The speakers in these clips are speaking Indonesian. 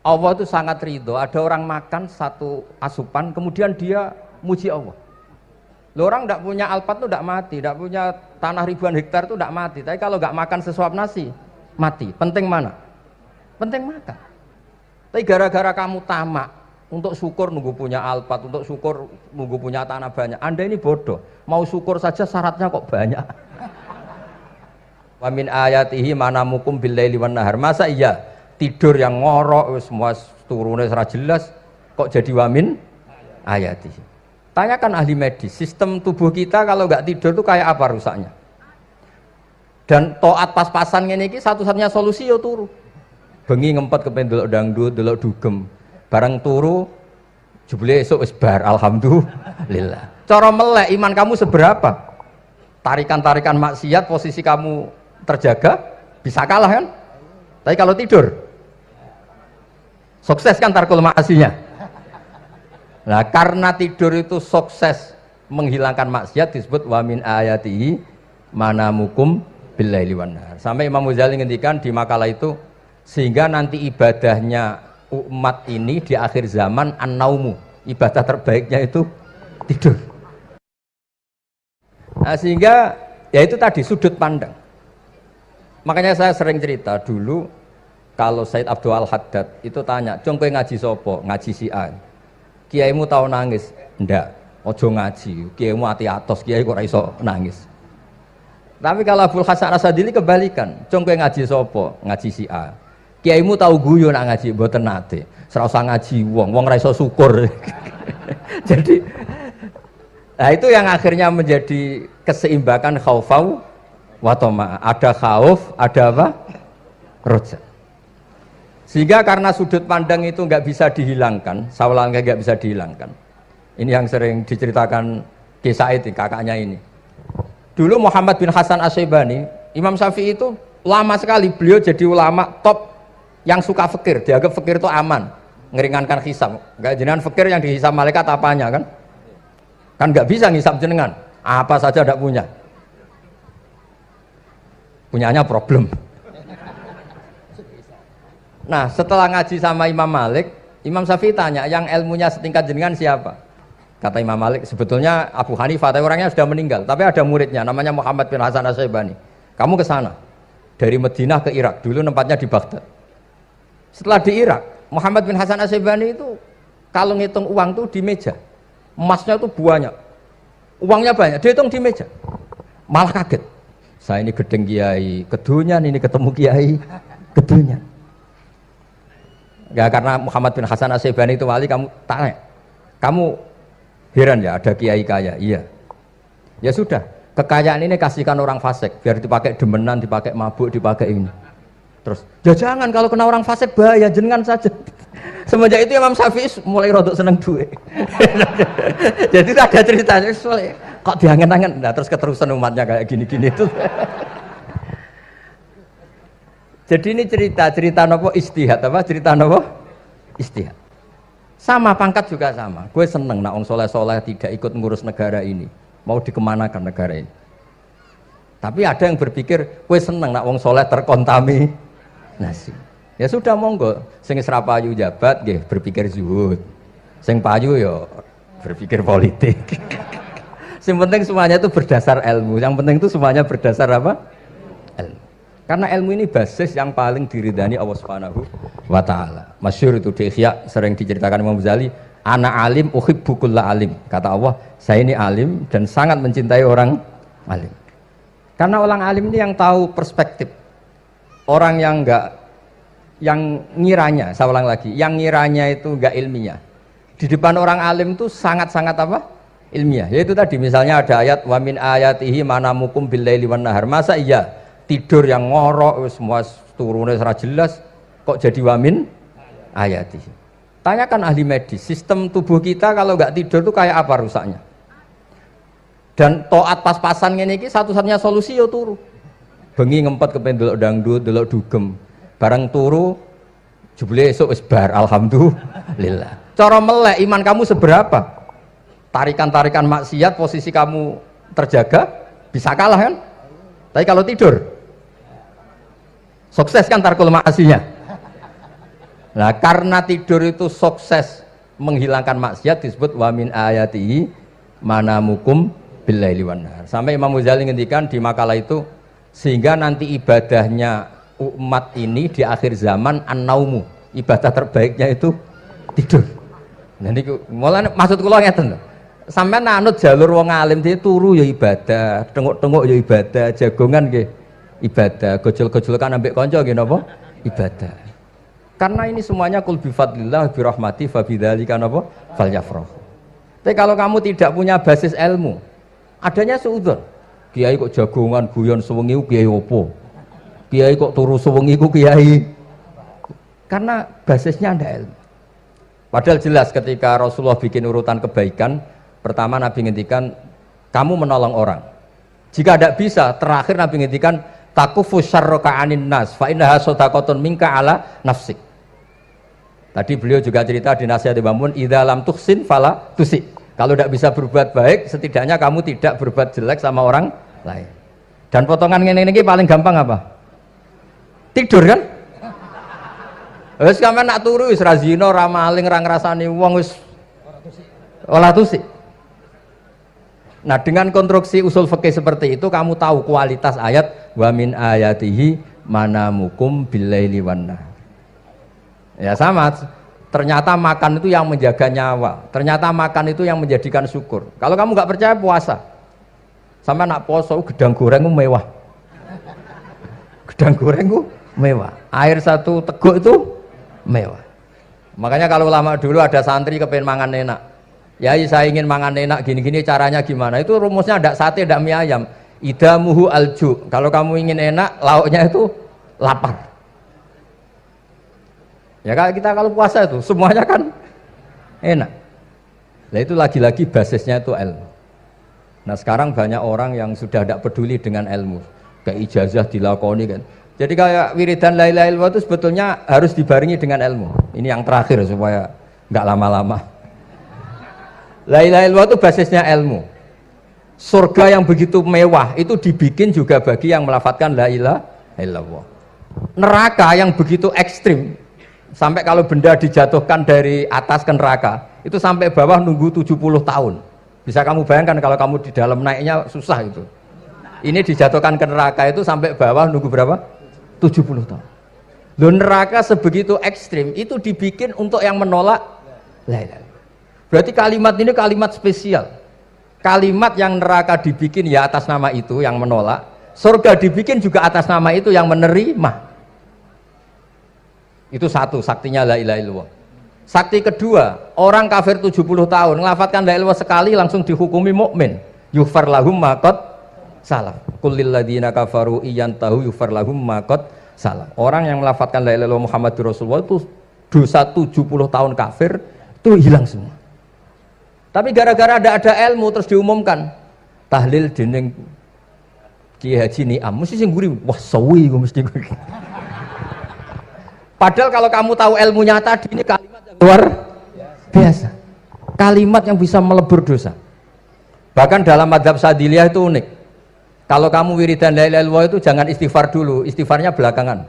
Allah itu sangat ridho. Ada orang makan satu asupan, kemudian dia muji Allah. Loh, orang tidak punya alpat itu tidak mati, tidak punya tanah ribuan hektar itu tidak mati. Tapi kalau nggak makan sesuap nasi, mati. Penting mana? Penting makan. Tapi gara-gara kamu tamak, untuk syukur nunggu punya alpat, untuk syukur nunggu punya tanah banyak. Anda ini bodoh. Mau syukur saja syaratnya kok banyak. Wa min ayatihi manamukum billaili wan nahar. Masa iya tidur yang ngorok semua turunnya secara jelas kok jadi wamin ayatihi. Tanyakan ahli medis, sistem tubuh kita kalau nggak tidur itu kayak apa rusaknya? Dan toat pas-pasan ngene iki satu-satunya solusi yo turu. Bengi ngempet kepen delok dangdut, delok dugem. Barang turu jebule esuk wis bar, alhamdulillah. Cara melek iman kamu seberapa? Tarikan-tarikan maksiat posisi kamu terjaga bisa kalah kan? Tapi kalau tidur sukses kan tarkul maksinya. Nah, karena tidur itu sukses menghilangkan maksiat disebut wa min ayatihi manamukum billaili wan nahar. Sampai Imam Ghazali ngendikan di makalah itu sehingga nanti ibadahnya umat ini di akhir zaman an-naumu, ibadah terbaiknya itu tidur. Nah, sehingga ya itu tadi sudut pandang. Makanya saya sering cerita dulu kalau Said Abdul Al-Haddad itu tanya, "Cung kowe ngaji sopo?" Ngaji si A. Kiaimu tahu nangis? Ndak. Ojo ngaji. Kiaimu ati atos, kiai kok ora iso nangis. Tapi kalau Abdul Hasan Asadili kebalikan, "Cung kowe ngaji sopo?" Ngaji si A. Kiaimu tahu guyu nak ngaji mboten nate. Ora usah ngaji wong ora iso syukur. Jadi nah itu yang akhirnya menjadi keseimbangan khaufau wa tama. Ada khauf, ada apa? Roja. Sehingga karena sudut pandang itu nggak bisa dihilangkan, sawalangnya nggak bisa dihilangkan. Ini yang sering diceritakan Kisah itu kakaknya ini. Dulu Muhammad bin Hasan Asy-Syaibani, Imam Syafi'i itu lama sekali beliau jadi ulama top yang suka fikir, dianggap fikir itu aman, ngeringankan hisab. Enggak jenengan fikir yang dihisab malaikat apanya kan? Kan nggak bisa ngisab jenengan, apa saja tidak punya. Punyanya problem. Nah, setelah ngaji sama Imam Malik, Imam Syafi'i tanya, yang ilmunya setingkat jenengan siapa? Kata Imam Malik, sebetulnya Abu Hanifah, tapi orangnya sudah meninggal, tapi ada muridnya, namanya Muhammad bin Hasan Asy-Syaibani. Kamu ke sana, dari Madinah ke Irak, dulu tempatnya di Baghdad. Setelah di Irak, Muhammad bin Hasan Asy-Syaibani itu kalau ngitung uang tuh di meja, emasnya tuh banyak, uangnya banyak, dia hitung di meja, malah kaget. Saya ini gedeng kiai, kedunyan, ini ketemu kiai, kedunyan. Ya karena Muhammad bin Hasan Asy-Syaibani itu wali, kamu tanya, kamu heran ya ada kiai kaya? Iya. Ya sudah, kekayaan ini kasihkan orang fasik, biar dipakai demenan, dipakai mabuk, dipakai ini. Terus, ya jangan, kalau kena orang fasik bahaya, jenengan saja. Semenjak itu Imam Syafi'i mulai rodok seneng duit. Jadi ada ceritanya, kok diangen-angen, nah terus keterusan umatnya kayak gini-gini itu. Jadi ini cerita nopo istihad apa? Cerita nopo istihad. Sama pangkat juga sama. Gue seneng nak orang soleh-soleh tidak ikut ngurus negara ini. Mau dikemanakan negara ini. Tapi ada yang berpikir, gue seneng nak orang soleh terkontaminasi. Ya sudah monggo. Sing serapayu jabat, gue berpikir zuhud. Sing payu yo berpikir politik. Yang penting semuanya itu berdasar ilmu. Yang penting itu semuanya berdasar apa? Ilmu. Karena ilmu ini basis yang paling diridani Allah Subhanahu wa Ta'ala. Masyhur itu di Ihya sering diceritakan Imam Ghazali, ana alim uhibbu kulla alim. Kata Allah, saya ini alim dan sangat mencintai orang alim. Karena orang alim ini yang tahu perspektif. Orang yang ngiranya, saya ulang lagi, yang ngiranya itu enggak ilmiah. Di depan orang alim itu sangat-sangat apa? Ilmiah. Yaitu tadi misalnya ada ayat wa min ayatihi manamukum billaili wan nahar. Masa iya tidur yang ngorok semua turunnya secara jelas kok jadi wamin ayati. Tanyakan ahli medis, sistem tubuh kita kalau nggak tidur itu kayak apa rusaknya? Dan toat pas-pasan ini satu-satunya solusi yo turu. Bengi ngempet kepen delok dangdut, delok dugem. Barang turu jebule esuk wis bar, alhamdulillah. Cara melek iman kamu seberapa? Tarikan-tarikan maksiat posisi kamu terjaga bisa kalah kan? Tapi kalau tidur sukses kan tarkul maksinya. Nah, karena tidur itu sukses menghilangkan maksiat disebut wa min ayatihi manamukum billaili wan nahar. Sampai Imam Ghazali ngendikan di makalah itu, sehingga nanti ibadahnya umat ini di akhir zaman an-naumu, ibadah terbaiknya itu tidur. Nah niku mulane maksud kula ngeten lho. Sampeyan anut jalur wong alim dia turu ya ibadah, tengok-tengok ya ibadah, jagongan nggih ibadah, gojol-gojolkan ambek kanca nggih napa? Ibadah. Karena ini semuanya kul bi fadlillah bi rahmati fa bidzalika napa? Falyafrah. Tapi kalau kamu tidak punya basis ilmu, adanya suudzon. Kiai kok jagongan guyon sewengi ku kiai opo? Kiai kok turu sewengi ku kiai. Karena basisnya ada ilmu. Padahal jelas ketika Rasulullah bikin urutan kebaikan, pertama Nabi ngendikan kamu menolong orang. Jika tidak bisa, terakhir Nabi ngendikan takufu syarraka anin nas fa innaha shadaqatun minka ala nafsik. Tadi beliau juga cerita di nasihat Imam Mun, idza lam tuhsin fala tusi. Kalau tidak bisa berbuat baik, setidaknya kamu tidak berbuat jelek sama orang lain. Dan potongan ini paling gampang apa? Tidur kan? Wis sampeyan nak turu wis ra zina, ra maling, ra ngrasani wong wis ora tusik. Nah, dengan konstruksi usul fikih seperti itu kamu tahu kualitas ayat wa min ayatihi manamukum billaili wan nahar. Ya sama, ternyata makan itu yang menjaga nyawa. Ternyata makan itu yang menjadikan syukur. Kalau kamu nggak percaya puasa. Sampai nak poso gedang goreng itu mewah. Gedang goreng itu mewah. Air satu teguk itu mewah. Makanya kalau lama dulu ada santri kepengen mangan enak, ya saya ingin mangan enak gini-gini, caranya gimana? Itu rumusnya ada sate, ada mie ayam. Idamuhu alju. Kalau kamu ingin enak, lauknya itu lapar. Ya kita kalau puasa itu semuanya kan enak. Nah itu lagi-lagi basisnya itu ilmu. Nah sekarang banyak orang yang sudah tidak peduli dengan ilmu, kayak ijazah dilakoni kan. Jadi kayak wiridan la ilaha illallah itu sebetulnya harus dibarengi dengan ilmu. Ini yang terakhir supaya nggak lama-lama. La ilaha illallah itu basisnya ilmu. Surga yang begitu mewah itu dibikin juga bagi yang melafadzkan la ilaha illallah. Neraka yang begitu ekstrim, sampai kalau benda dijatuhkan dari atas ke neraka, itu sampai bawah nunggu 70 tahun. Bisa kamu bayangkan kalau kamu di dalam naiknya susah itu. Ini dijatuhkan ke neraka itu sampai bawah nunggu berapa? 70 tahun. Loh, neraka sebegitu ekstrim itu dibikin untuk yang menolak la ilaha illallah. Berarti kalimat ini kalimat spesial. Kalimat yang neraka dibikin ya atas nama itu yang menolak, surga dibikin juga atas nama itu yang menerima. Itu satu saktinya la ilaha illallah. Sakti kedua, orang kafir 70 tahun ngelafatkan la ilaha illallah sekali langsung dihukumi mukmin. Yughfar lahum ma qad salah. Kullil ladzina kafaru iyantahu yughfar lahum ma qad salah. Orang yang melafadzkan la ilaha illallah Muhammadur Rasulullah itu dosa 70 tahun kafir itu hilang semua. Tapi gara-gara ada ilmu terus diumumkan tahlil dening Kiai Haji Niam mesti sing nguri wah sawi iku mesti. Padahal kalau kamu tahu ilmunya tadi ini kalimat yang luar biasa. Kalimat yang bisa melebur dosa. Bahkan dalam mazhab Sadiliyah itu unik. Kalau kamu wiridan la ilaha illallah itu jangan istighfar dulu, istighfarnya belakangan.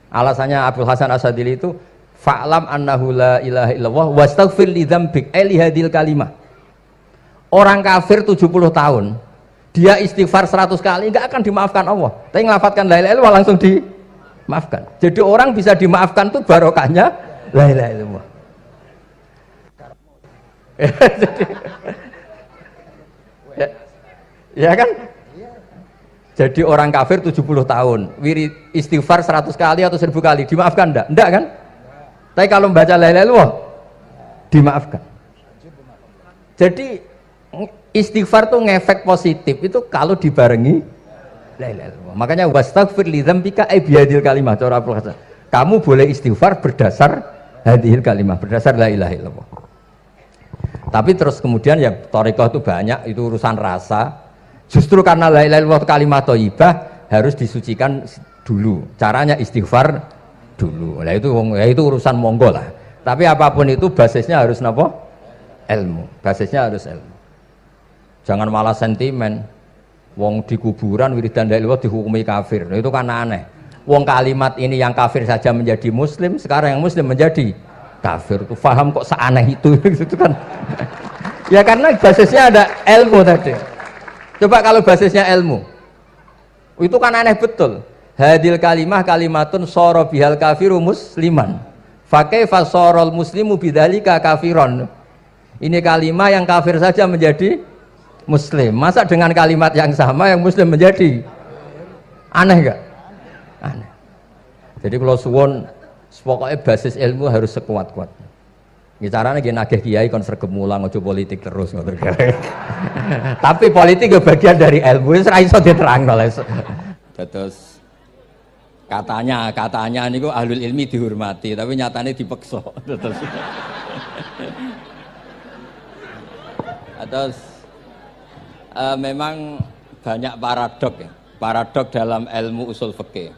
Alasannya Abdul Hasan As-Sadili itu fa'lam annahu la ilaha illallah wastaghfir li dzambik li hadil kalimah. Orang kafir 70 tahun, dia istighfar 100 kali enggak akan dimaafkan Allah. Tapi ngelafatkan la ilaha illallah langsung dimaafkan. Jadi orang bisa dimaafkan tuh barokahnya la ilaha illallah. Ya kan? Jadi orang kafir 70 tahun, wirid istighfar 100 kali atau 1000 kali, dimaafkan enggak? Enggak kan? Tapi kalau membaca la ilaha illallah, dimaafkan. Jadi istighfar tuh ngefek positif itu kalau dibarengi la ilaha illallah. Makanya wastaghfir li dzambika ay bihadil kalimah. Cara Abdul Hasan. Kamu boleh istighfar berdasar hadhil kalimah, berdasar la ilaha illallah. Tapi terus kemudian ya thariqah itu banyak, itu urusan rasa. Justru karena la ilaha illallah kalimat thayyibah harus disucikan dulu. Caranya istighfar dulu. Lah itu urusan monggo lah. Tapi apapun itu basisnya harus napa? Ilmu. Basisnya harus ilmu. Jangan malah sentimen. Wong di kuburan wiridan la ilaha illallah dihukumi kafir. Nah, itu kan aneh. Wong kalimat ini yang kafir saja menjadi muslim, sekarang yang muslim menjadi kafir. Tuh paham kok seaneh itu gitu kan. Ya karena basisnya ada ilmu tadi. Coba kalau basisnya ilmu. Itu kan aneh betul. Hadil kalimah kalimatun soro bihal kafiru musliman. Fakaifa sorol muslimu bidzalika kafiron. Ini kalimat yang kafir saja menjadi muslim. Masa dengan kalimat yang sama yang muslim menjadi aneh enggak? Aneh. Jadi kalau suwon pokoknya basis ilmu harus sekuat-kuatnya. Ini caranya gini nagih kiai kon sregep mulang ojo politik terus ngoten. Tapi politik itu bagian dari ilmu, wis ra iso diterangno. Terus katanya niku ahlul ilmi dihormati, tapi nyatanya dipeksa. Terus memang banyak paradok ya. Paradok dalam ilmu usul fikih.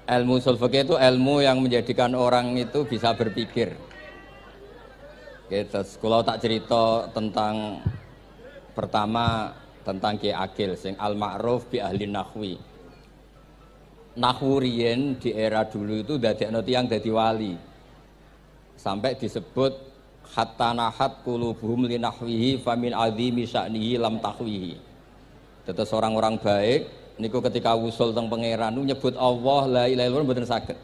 Ilmu usul fikih itu ilmu yang menjadikan orang itu bisa berpikir. Gitu. Kalau tak cerita tentang pertama tentang Ki Akil sing al-ma'ruf bi ahli nahwi. Nahwu riyen di era dulu itu dadekno tiyang dadi wali. Sampai disebut hatta nahat qulubuhum li nahwihi famin azimi sya'nihi lam tahwihi. Terus orang-orang baik niku ketika usul teng pangeran nyebut Allah la ilaha illallah mboten saged.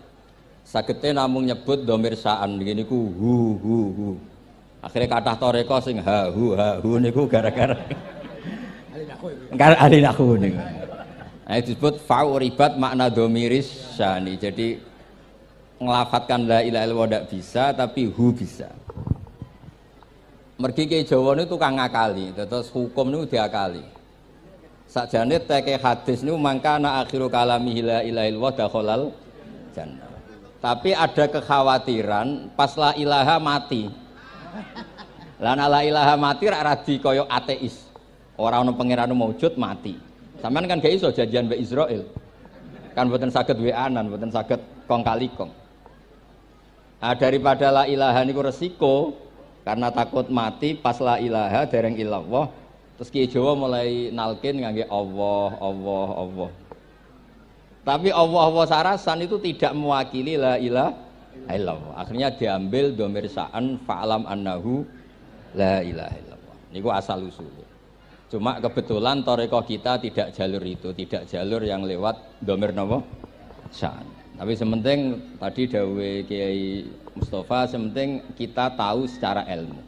Sagete namung nyebut dhamir sa'an niki niku hu. Akhirnya kathah toreko sing ha hu niku gara-gara ahli nahwu niku. Nah, disebut fa'uribat makna dhamiris sya'ni. Jadi ngelafatkan la ilaha illallah ndak bisa tapi hu bisa. Mergi ke Jawa niku tukang ngakali, terus hukum niku diakali. Sakjane teke hadis niku mangkana akhiru kalamihi la ilaha illallah dakhalal jannah. Tapi ada kekhawatiran pas la ilaha mati. Lah la ilaha mati ra radi kaya ateis. Ora ana pangeran maujud mati. Sampeyan kan gak iso janjian mbek Israil. Kan mboten saged weanan, mboten saged kong kali kong. Nah, daripada la ilaha niku resiko karena takut mati pas la ilaha dereng illallah. Terus Ki Jawa mulai nalkin ngangge Allah. Tapi Allah sarasan itu tidak mewakili la ilaha illallah. Akhirnya diambil dhamir sa'an fa'lam annahu la ilaha illallah. Niku asal usul. Cuma kebetulan thariqah kita tidak jalur itu, tidak jalur yang lewat dhamir napa? Sa'an. Tapi sementing tadi dawuhe Kiai Mustafa, sementing kita tahu secara ilmu.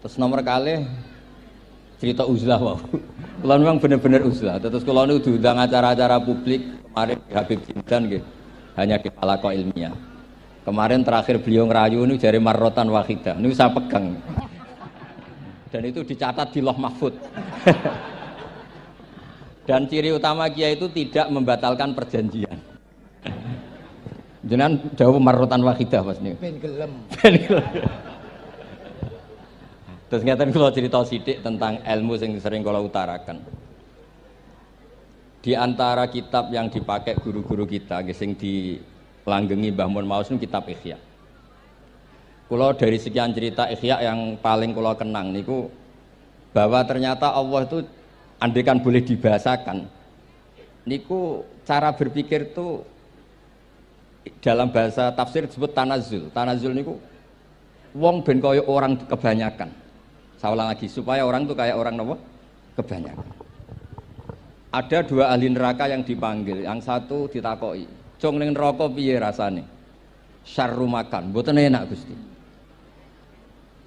Terus nomor kalih cerita uzlah wow. Kalau memang benar-benar uzlah. Terus kalau nu diundang acara-acara publik kemarin Habib Jindan gitu, hanya di halaqah ilmiah. Kemarin terakhir beliau ngerayu ini jari marrotan wahidah. Ini saya pegang. Dan itu dicatat di Loh Mahfud. Dan ciri utama kiai itu tidak membatalkan perjanjian. Jenengan jauh marrotan wahidah pas nih. Ben gelem. Terus ngeten kula cerita sithik tentang ilmu yang sering kula utarakan. Di antara kitab yang dipakai guru-guru kita sing dilanggengi Mbah Mun Maus niku kitab Ihya. Kula dari sekian cerita Ihya yang paling kula kenang niku bahwa ternyata Allah itu andaikan boleh dibahasakan niku cara berpikir tuh dalam bahasa tafsir disebut tanazul. Tanazul niku wong ben kaya orang kebanyakan. Saya ulang lagi supaya orang tuh kayak orang nopo kebanyakan. Ada dua ahli neraka yang dipanggil, yang satu ditakoi, "Cung ning neraka piye rasane?" "Syarru makan, mboten enak Gusti."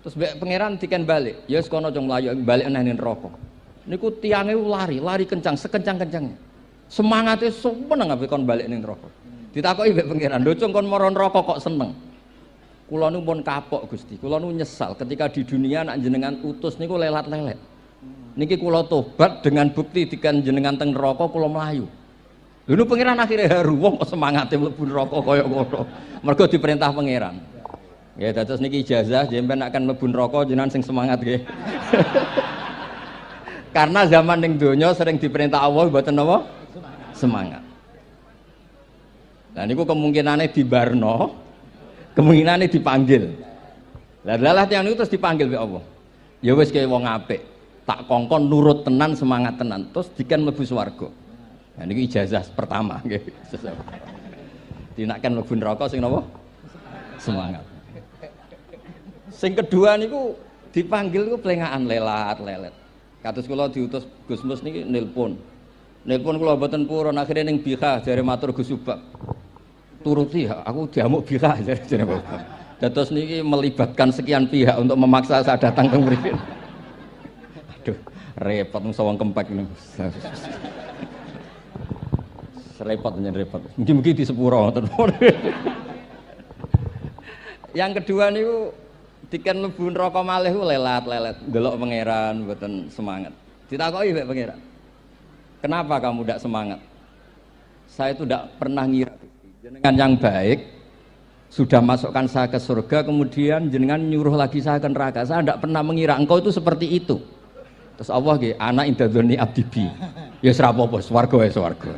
Terus mbek pangeran diken balik, "Ya wis kono cung mlayu balik neh ning neraka." Niku tiange lari kencang, sekencang-kencangnya. Semangate seneng ambek kon balik ning neraka. Ditakoki mbek pangeran, "Lho cung kon mara neraka kok seneng?" "Kula nu pun kapok Gusti, kula nu nyesal ketika di dunia nak jenengan utus niku lelat-lelet. Niki kula tobat dengan bukti dikan jenengan teng neraka kula mlayu." Lha nu pangeran akhire haru wong kok semangate mlebu neraka kaya ngono. Mergo diperintah pangeran. Ya dados niki ijazah jenengan akan mlebu neraka jenengan sing semangat nggih. Karena zaman ning donya sering diperintah Allah mboten napa? Semangat. Nah niku kemungkinane dibarno, kemungkinane dipanggil. Lah tiyang niku terus dipanggil oleh Allah. Ya wis kaya wong apik, tak kongkon nurut tenan, semangat tenan, terus diken mlebu swarga. Nah ini ijazah pertama nggih. Dinakkan mlebu neraka sing napa? Semangat. Sing kedua niku dipanggil niku plengakan lelat-lelet. Kados kula diutus Gus Mus niki nelpon. Nelpon kula mboten purun akhire ning Bika jare matur Gus Subak. Turuti ya, aku diamuk Bika jare Bapak. Dados niki melibatkan sekian pihak untuk memaksa saya datang ke mriki. Aduh, repot wong kempek niku. Repot nyen repot. Mugi-mugi di sepuro ngoten. Yang kedua niku diken mlebu neraka malih ku lelat-lelet, ndelok pangeran mboten semangat. Ditakoki mek pangeran. Kenapa kamu tidak semangat? Saya itu tidak pernah ngira jenengan yang baik sudah masukkan saya ke surga, kemudian jenengan nyuruh lagi saya ke neraka. Saya tidak pernah mengira engkau itu seperti itu. Terus Allah nggih, ana indadzoni abdibi. Ya ora apa-apa, swarga ya swarga.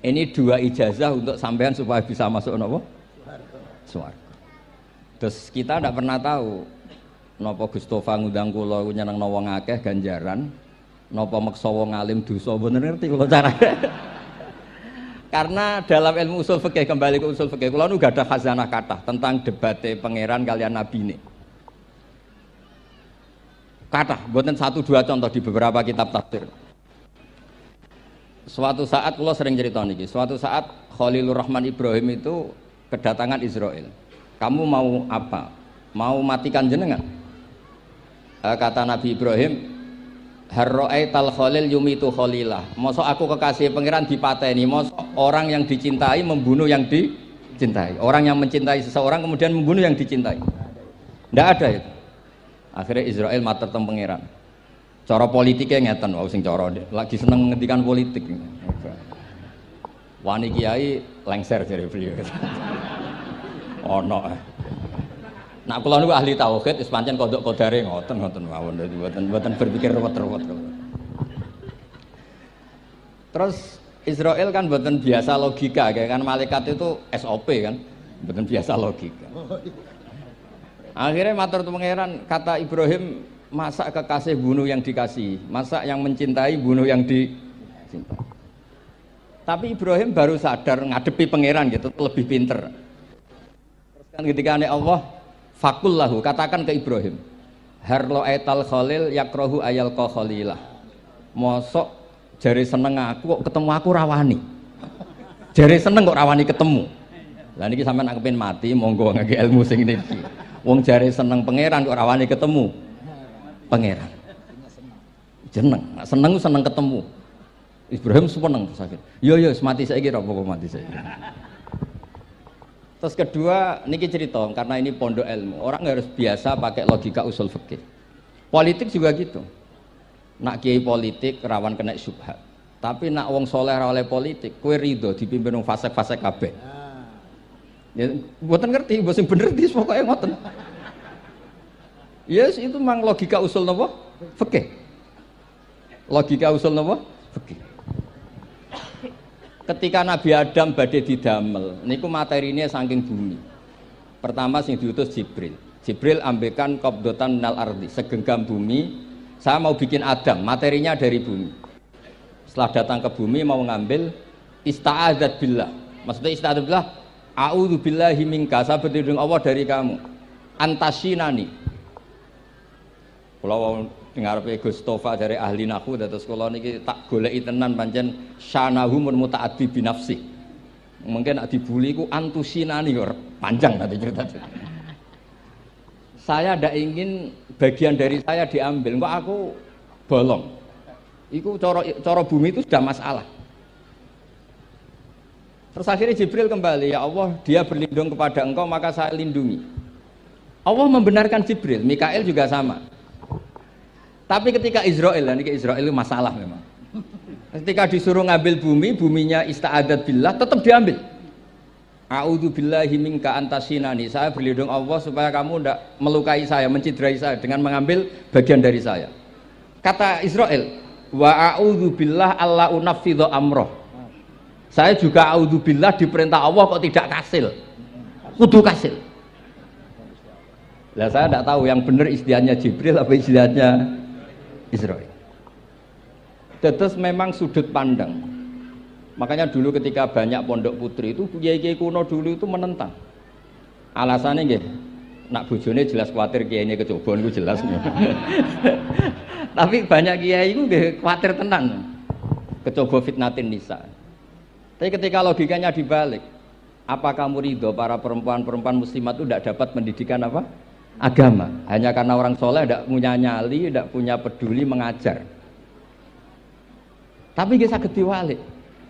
Ini dua ijazah untuk sampean supaya bisa masuk napa? Swarga. Terus kita tidak pernah tahu napa Gustofa ngundang kula nyenengno wong akeh ganjaran, napa meksa wong alim dosa, bener ngerti kula carane. Karena dalam ilmu usul fikih, kembali ke usul fikih, kula nu gak ada khazanah kathah tentang debate pangeran kalian nabi ini. Kathah, mboten satu dua contoh di beberapa kitab tafsir. Suatu saat kula sering cerita niki, suatu saat Khalilur Rahman Ibrahim itu kedatangan Israel. Kamu mau apa? Mau matikan jenengan? Kata Nabi Ibrahim, Harro'aital Khalil yumitu Khalilah. Mosok aku kekasih pangeran dipateni, mosok orang yang dicintai membunuh yang dicintai. Orang yang mencintai seseorang kemudian membunuh yang dicintai. Tidak ada itu. Akhirnya Israel matur teng pangeran. Cara politiknya ngeten, wau sing cara lagi seneng ngendikan politik. Wani kiai lengser jare beliau. Ono. Nak kula niku ahli tauhid wis pancen kodok kodare ngoten mawon, dadi mboten berpikir ruwet-ruwet. Terus Israel kan mboten biasa logika, kan malaikat itu SOP kan, mboten biasa logika. Akhirnya matur pangeran, kata Ibrahim, masa kekasih bunuh yang dikasih, masa yang mencintai bunuh yang dicintai. Tapi Ibrahim baru sadar ngadepi pangeran gitu, lebih pinter. Terus kan ketika Allah fakullahu, katakan ke Ibrahim, harlo aital khalil yakrohu ayal ko khalilah. Mosok jari seneng aku kok ketemu aku rawani. Jari seneng kok rawani ketemu. Lah niki sampean nak kepengin mati, monggo ngangge ilmu sing niki. Wong jari seneng pangeran kok rawani ketemu pangeran. Jeneng, seneng seneng ketemu. Ibrahim seneng sakit. Yo mati saiki ora apa mati saiki. Terus kedua, niki cerita karena ini pondok ilmu. Orang harus biasa pakai logika usul fikih. Politik juga gitu. Nak kiai politik rawan kena syubhat. Tapi nak wong soleh ra oleh politik, kowe ridho dipimpin wong fasik-fasik kabeh. Ya mboten ngerti, mboten bener dis pokoke ngoten. Yes, itu memang logika usul napa? Fikih. Logika usul napa? Fikih. Ketika Nabi Adam badhe didamel, niku materinya saking bumi. Pertama sing diutus Jibril. Jibril ambekan qabdotan minal ardi, segenggam bumi. Saya mau bikin Adam, materinya dari bumi. Setelah datang ke bumi mau ngambil ista'adzat billah. Maksudnya ista'adzat billah, a'udzu billahi minka, saya berlindung Allah dari kamu. Antasinani. Kalau ngarepe Gustofa dari ahli nahwu terus kula niki tak goleki tenan pancen syanahu mun mutaaddi bi nafsi. Mungkin nek dibuli ku antusinani kok panjang nanti cerita. Saya ndak ingin bagian dari saya diambil, kok aku bolong. Iku cara bumi itu sudah masalah. Terus akhirnya Jibril kembali, ya Allah, dia berlindung kepada engkau maka saya lindungi. Allah membenarkan Jibril, Mikail juga sama. Tapi ketika Israel, ini Israel itu masalah memang. Ketika disuruh ngambil bumi, buminya ista'adat billah, tetap diambil. A'udzu billahi minka antasinani. Saya berlindung Allah supaya kamu tidak melukai saya, mencidrai saya dengan mengambil bagian dari saya. Kata Israel, wa a'udzu billah alla unaffidhu amroh. Saya juga a'udzu billah diperintah Allah kok tidak kasil. Kudu kasil. Lah saya tidak tahu yang benar istilahnya Jibril apa istilahnya Israel. Terus memang sudut pandang. Makanya dulu ketika banyak pondok putri itu kiai-kiai kuno dulu itu menentang. Alasannya nggih, nak bojone jelas khawatir kiai ini kecoba niku jelas. Tapi banyak kiai itu nggih khawatir tenan. Kecoba fitnatin nisa. Tapi ketika logikanya dibalik, apa kamu ridho para perempuan-perempuan muslimat itu tidak dapat pendidikan apa? Agama. Hanya karena orang soleh tidak punya nyali, tidak punya peduli mengajar. Tapi nggih saged diwalik.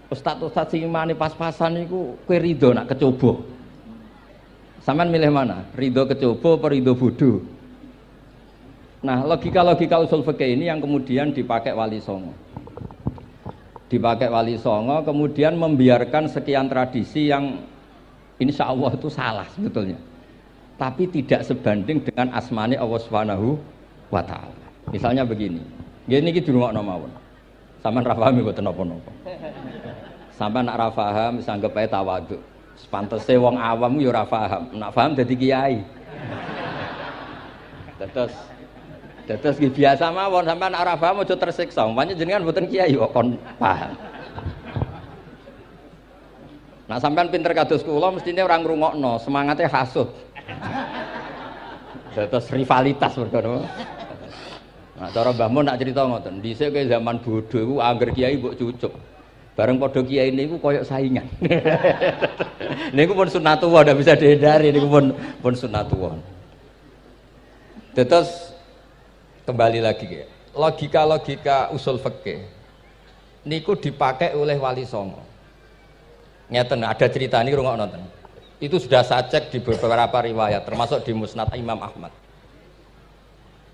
Ustaz-ustaz sing imane pas-pasan niku kowe ridho nak kecoba. Sampeyan milih mana? Ridho kecoba apa ridho bodoh? Nah, logika-logika usul fikih ini yang kemudian dipakai Wali Songo. Dipakai Wali Songo kemudian membiarkan sekian tradisi yang insya Allah itu salah sebetulnya. Tapi tidak sebanding dengan asmane Allah Subhanahu wa taala. Misalnya begini. Nggih niki dirungokno mawon. Sampeyan ra paham mboten napa-napa. Sampeyan nak ra paham wis anggap ae tawadhu. Sepantese wong awam yo ora paham. Nak paham dadi kiai. Terus biasa mawon sampeyan nak ora paham aja tersiksa. Umpamane jenengan mboten kiai kok kon paham. Nak sampeyan pinter kados kula mestine ora ngrungokno, semangate hasud. Terus rivalitas mergo. Nah, cara Mbah Mun nak cerita ngoten, dhisik ke zaman bodho iku angger kiai mbok cucuk. Bareng padha kiai niku koyok saingan. Niku pun sunatullah ndak bisa dihindari, niku pun sunatullah. Terus kembali lagi ya. Logika-logika usul fikih niku dipakai oleh Wali Songo. Ngeten ada cerita ini rungokno nonton. Itu sudah saya cek di beberapa riwayat termasuk di Musnad Imam Ahmad.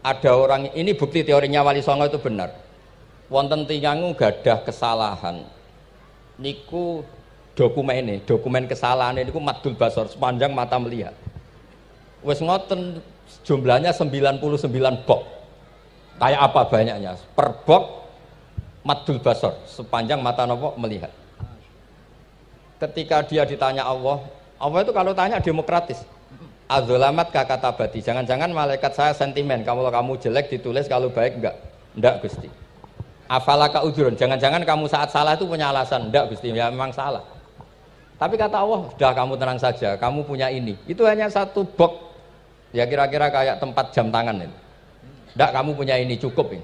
Ada orang, ini bukti teorinya Wali Songo itu benar. Wonten tiyang gadah kesalahan. Niku dokumen kesalahan niku maddul basar, sepanjang mata melihat. Wes ngoten jumlahnya 99 bok. Kayak apa banyaknya? Per bok maddul basar, sepanjang mata nopo melihat. Ketika dia ditanya Allah itu kalau tanya demokratis. Adzolamat kakatabati, jangan-jangan malaikat saya sentimen, kalau kamu jelek ditulis, kalau baik enggak Gusti. Afalaka udhurun, jangan-jangan kamu saat salah itu punya alasan, enggak Gusti, ya memang salah. Tapi kata Allah, sudah kamu tenang saja, kamu punya ini. Itu hanya satu box, ya kira-kira kayak tempat jam tangan ini. Enggak, kamu punya ini, cukup ini.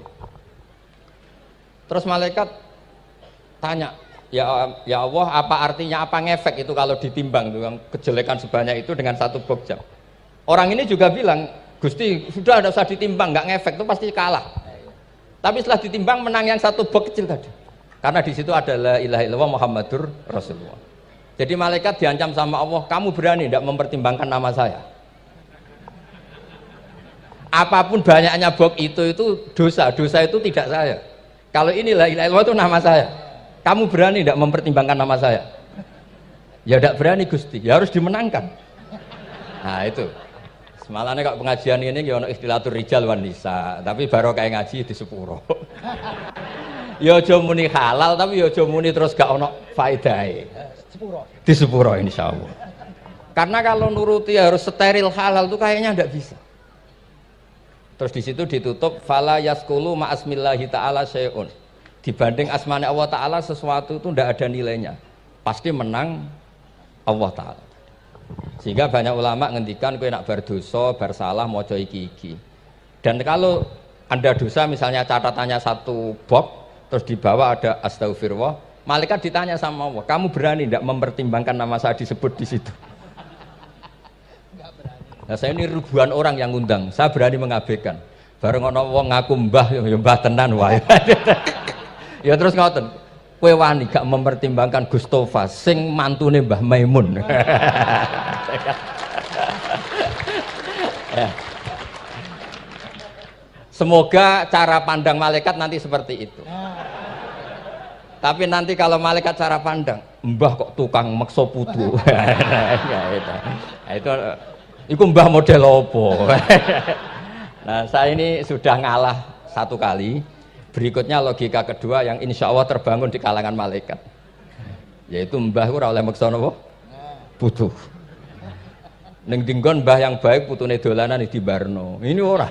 Terus malaikat tanya, ya Allah, apa artinya, apa ngefek itu kalau ditimbang tuh, kejelekan sebanyak itu dengan satu box jam. Orang ini juga bilang, Gusti sudah ada usah ditimbang, nggak ngefek itu pasti kalah. Tapi setelah ditimbang menang yang satu box kecil tadi. Karena di situ ada la ilaha illallah Muhammadur Rasulullah. Jadi malaikat diancam sama Allah, kamu berani tidak mempertimbangkan nama saya? Apapun banyaknya box itu dosa itu tidak saya. Kalau ini la ilaha illallah itu nama saya. Kamu berani tidak mempertimbangkan nama saya? Ya tidak berani Gusti, ya harus dimenangkan. Nah itu. Semalane kok pengajian ini ya ono istilatur rijal wan nisa, tapi baru kayak ngaji di sepuro. Ya aja muni halal tapi ya aja muni terus gak ono faedahe. Sepuro. Di sepuro insyaallah. Karena kalau nuruti harus steril halal itu kayaknya ndak bisa. Terus di situ ditutup fala yaskulu ma asmillahi taala syai'un. Dibanding asmane Allah taala sesuatu itu ndak ada nilainya. Pasti menang Allah taala. Sehingga banyak ulama ngendikan kowe nak bar dosa, bar salah maca iki-iki. Dan kalau Anda dosa misalnya catatannya satu box terus di bawah ada astagfirullah, malaikat ditanya sama Allah, kamu berani tidak mempertimbangkan nama saya disebut di situ? Nah, saya ini ribuan orang yang ngundang, saya berani mengabaikan. Bareng ana wong ngaku mbah, ya mbah tenan wae. Ya terus ngoten. Kowe wani gak mempertimbangkan Gustofa sing mantune Mbah Maimun. Ya. Semoga cara pandang malaikat nanti seperti itu. Tapi nanti kalau malaikat cara pandang, mbah kok tukang meksa putu. Itu mbah model opo. Nah, saya ini sudah ngalah satu kali. Berikutnya logika kedua yang insya Allah terbangun di kalangan malaikat, yaitu mbah ora oleh meksa napa putu. Ning dinggon mbah yang baik putune dolanan di barno. Ini ora.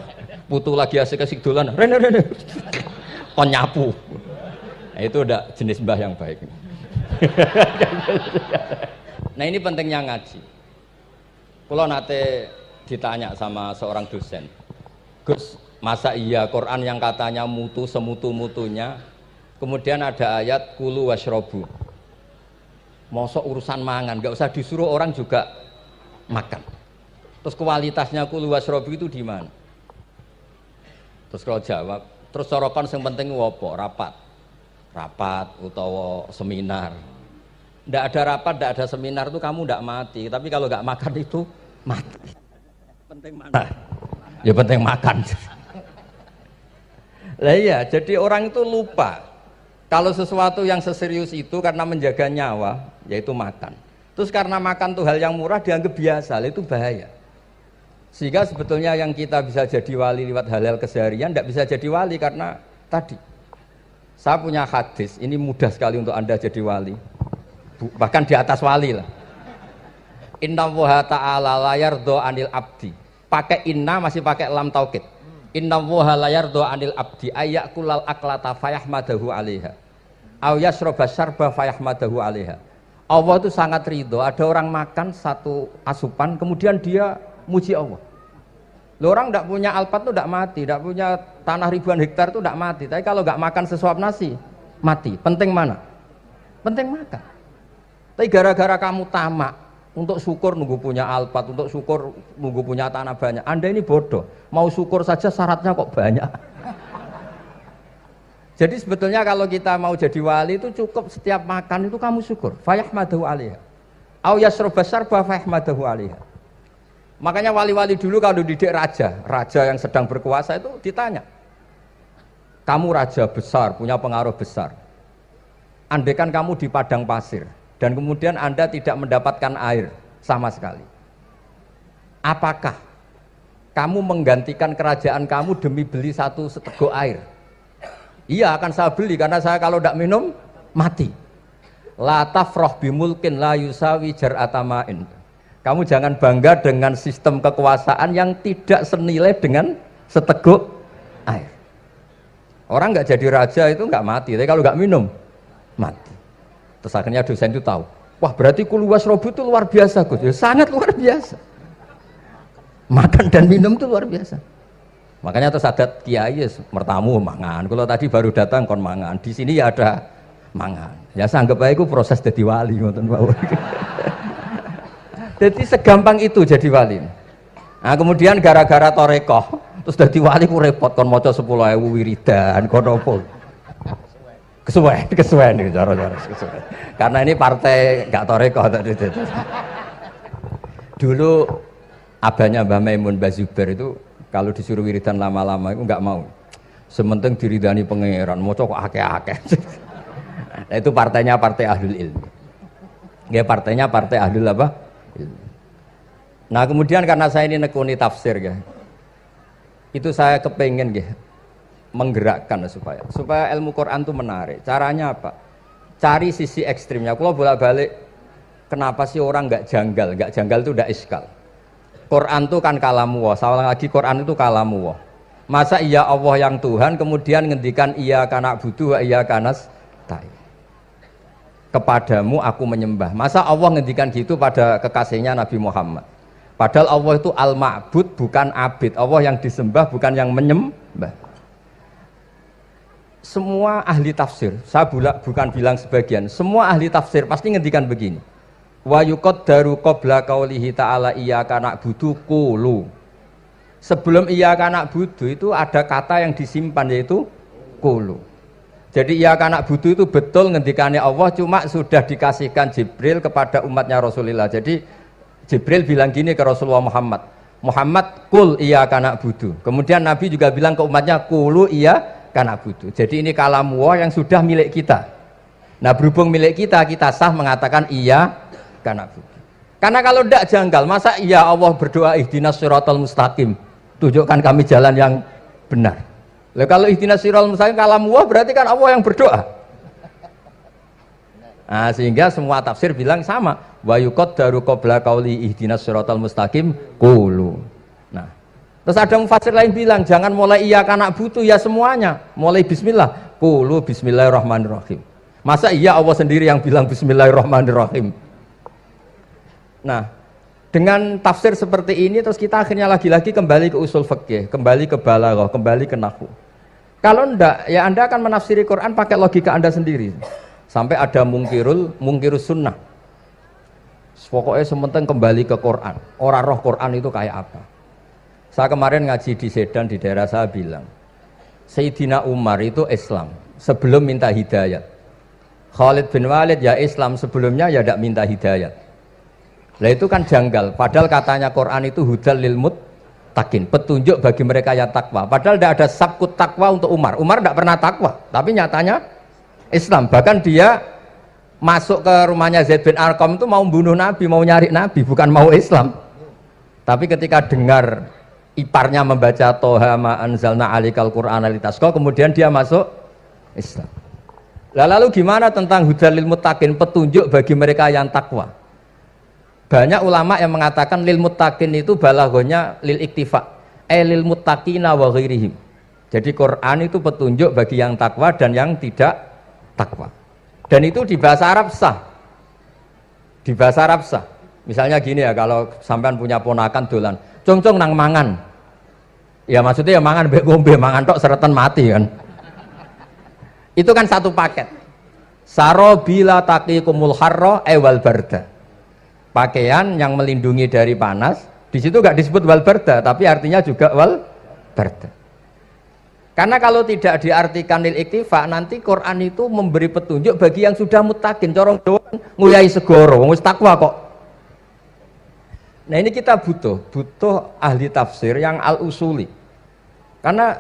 Putu lagi asik-asik dolanan. Rene. Kon nyapu. Nah, itu udah jenis mbah yang baik. Nah ini pentingnya ngaji. Kalau nate ditanya sama seorang dosen, Gus, masa iya Quran yang katanya mutu semutu-mutunya, kemudian ada ayat kulu washrobu, mosok urusan mangan, gak usah disuruh orang juga makan. Terus kualitasnya kulu washrobu itu di mana? Terus kalau jawab, terus sorokan yang penting wopo, rapat utawa seminar. Ndak ada rapat, ndak ada seminar itu kamu ndak mati, tapi kalau nggak makan itu mati. Penting mana? Ya penting makan. Lah iya, jadi orang itu lupa kalau sesuatu yang seserius itu karena menjaga nyawa, yaitu makan. Terus karena makan tuh hal yang murah dianggap biasa, itu bahaya. Sehingga sebetulnya yang kita bisa jadi wali lewat hal-hal keseharian tidak bisa jadi wali karena tadi. Saya punya hadis, ini mudah sekali untuk Anda jadi wali. Bahkan di atas wali lah. Inna woha ta'ala layardo anil abdi. Pakai inna masih pakai lam taukid. Inna woha layardo anil abdi ayyakulal aklata fayahmadahu alaiha aw yasroba syarba fayahmadahu alaiha. Allah itu sangat ridho ada orang makan satu asupan kemudian dia muji Allah. Loh, orang tidak punya alpat itu tidak mati, tidak punya tanah ribuan hektar itu tidak mati, tapi kalau nggak makan sesuap nasi mati. Penting mana? Penting makan. Tapi gara-gara kamu tamak untuk syukur nunggu punya alpat, untuk syukur nunggu punya tanah banyak, Anda ini bodoh. Mau syukur saja syaratnya kok banyak. Jadi sebetulnya kalau kita mau jadi wali itu cukup setiap makan itu kamu syukur. Fayahmadahu alaiha aw yasroba syarba fayahmadahu alaiha. Makanya wali-wali dulu kalau didik raja yang sedang berkuasa itu ditanya, kamu raja besar, punya pengaruh besar, andaikan kamu di padang pasir dan kemudian Anda tidak mendapatkan air sama sekali, apakah kamu menggantikan kerajaan kamu demi beli satu seteguk air? Iya, akan saya beli karena saya kalau tidak minum mati. La tafrah bimulkin la yusawi jar'atamain. Kamu jangan bangga dengan sistem kekuasaan yang tidak senilai dengan seteguk air. Orang nggak jadi raja itu nggak mati, tapi kalau nggak minum mati. Terus akhirnya dosen itu tahu, wah berarti kulu wasrobu itu luar biasa, Gus. Ya, sangat luar biasa. Makan dan minum itu luar biasa. Makanya terus adat kiai mertamu mangan. Kalau tadi baru datang kon mangan, di sini ya ada mangan. Ya saya anggap aja itu proses jadi wali, ngoten mawon. Jadi segampang itu jadi wali. Nah kemudian gara-gara torekoh terus jadi wali ku repot kon maca 10.000 wiridan kon opo. Kesuwen nih cara-cara kesuwen. Karena ini partai gak torekoh tadi. Dulu abahnya Mbah Maimun Mbah Zubair itu kalau disuruh wiridan lama-lama itu nggak mau. Sementing diridani pangeran, maca kok akeh-akeh. Nah, itu partainya partai ahlul ilmi. Ya partainya partai ahlul apa? Nah kemudian karena saya ini nekuni tafsir ya, itu saya kepengen ya, menggerakkan supaya ilmu Quran itu menarik. Caranya apa? Cari sisi ekstrimnya. Kalau bolak-balik, kenapa sih orang nggak janggal? Nggak janggal itu udah iskal. Quran itu kan kalamu Allah. Salah lagi Quran itu kalamu Allah. Masa iya Allah yang Tuhan kemudian ngendikan iya kana budu wa iya kanas tai. Kepadamu aku menyembah. Masa Allah ngendikan gitu pada kekasihnya Nabi Muhammad? Padahal Allah itu al-ma'bud bukan abid. Allah yang disembah bukan yang menyembah. Semua ahli tafsir, saya bukan bilang sebagian, semua ahli tafsir pasti ngendikan begini. Wa yuqaddaru qabla qaulihi ta'ala iyyaka na'budu qulu. Sebelum iyyaka na'budu itu ada kata yang disimpan yaitu qulu. Jadi iyyaka na'budu itu betul ngendikannya Allah, cuma sudah dikasihkan Jibril kepada umatnya Rasulullah. Jadi Jibril bilang gini ke Rasulullah Muhammad qul iyyaka na'budu. Kemudian Nabi juga bilang ke umatnya qulu iyyaka na'budu. Jadi ini kalam Allah yang sudah milik kita. Nah berhubung milik kita, kita sah mengatakan iyyaka na'budu. Karena kalau tidak janggal, masa iya Allah berdoa ihdinas siratal mustaqim, tunjukkan kami jalan yang benar. Lah kalau ihdinas siratal mustaqim kalam Allah berarti kan Allah yang berdoa. Nah, sehingga semua tafsir bilang sama, wa yuqaddaru qabla qauli ihdinas siratal mustaqim qulu. Nah, terus ada mufassir lain bilang jangan mulai iyyaka na'budu ya semuanya, mulai bismillah qulu bismillahirrahmanirrahim. Masa iya Allah sendiri yang bilang bismillahirrahmanirrahim? Nah, dengan tafsir seperti ini terus kita akhirnya lagi-lagi kembali ke usul fikih, kembali ke balaghah, kembali ke nahwu. Kalau enggak, ya Anda akan menafsiri Quran pakai logika Anda sendiri. Sampai ada mungkirus sunnah. Pokoknya sementing kembali ke Quran. Orang roh Quran itu kayak apa? Saya kemarin ngaji di Sedan di daerah saya bilang, Sayyidina Umar itu Islam sebelum minta hidayat. Khalid bin Walid ya Islam sebelumnya ya tidak minta hidayat. Lah itu kan janggal. Padahal katanya Quran itu hudal lil muttaqin, petunjuk bagi mereka yang takwa. Padahal tidak ada sabkut takwa untuk Umar. Umar tidak pernah takwa, tapi nyatanya Islam. Bahkan dia masuk ke rumahnya Zaid bin Arqam itu mau bunuh Nabi, mau nyari Nabi, bukan mau Islam. Tapi ketika dengar iparnya membaca Toha ma anzalna alikal Qur'ana litasqa, kemudian dia masuk Islam. Lalu gimana tentang hudal lil muttaqin, petunjuk bagi mereka yang takwa? Banyak ulama yang mengatakan lil muttaqin itu balaghahnya lil iktifa, lil muttaqina wa ghairihim. Jadi Quran itu petunjuk bagi yang takwa dan yang tidak takwa. Dan itu di bahasa Arab sah. Di bahasa Arab sah. Misalnya gini ya, kalau sampean punya ponakan dolan, cong-cong nang mangan. Ya maksudnya ya mangan mbek ngombe, mangan tok seretan mati kan. Itu kan satu paket. Sarobila taqikumul harra wal barda. Pakaian yang melindungi dari panas, di situ nggak disebut wal barda, tapi artinya juga wal barda. Karena kalau tidak diartikan lil iktifa, nanti Quran itu memberi petunjuk bagi yang sudah muttaqin, corong doang nguyai segoro, wis takwa kok. Nah ini kita butuh ahli tafsir yang al-usuli. Karena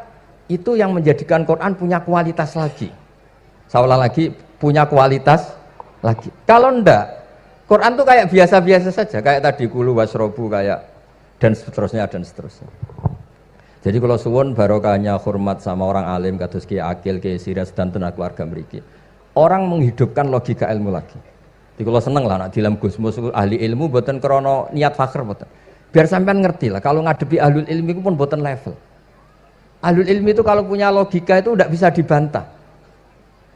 itu yang menjadikan Quran punya kualitas lagi. Seolah lagi punya kualitas lagi. Kalau ndak, Quran tuh kayak biasa-biasa saja, kayak tadi kulu wasrobu kayak dan seterusnya dan seterusnya. Jadi kalau suwun barokahnya hormat sama orang alim kados Ki Akil, Ki Siras dan tenaga keluarga mriki. Orang menghidupkan logika ilmu lagi. Jadi kalau seneng lah nak dalam Gusmus ahli ilmu mboten krana niat fakir mboten. Biar sampean ngerti lah kalau ngadepi ahlul ilmi itu pun mboten level. Ahlul ilmi itu kalau punya logika itu tidak bisa dibantah.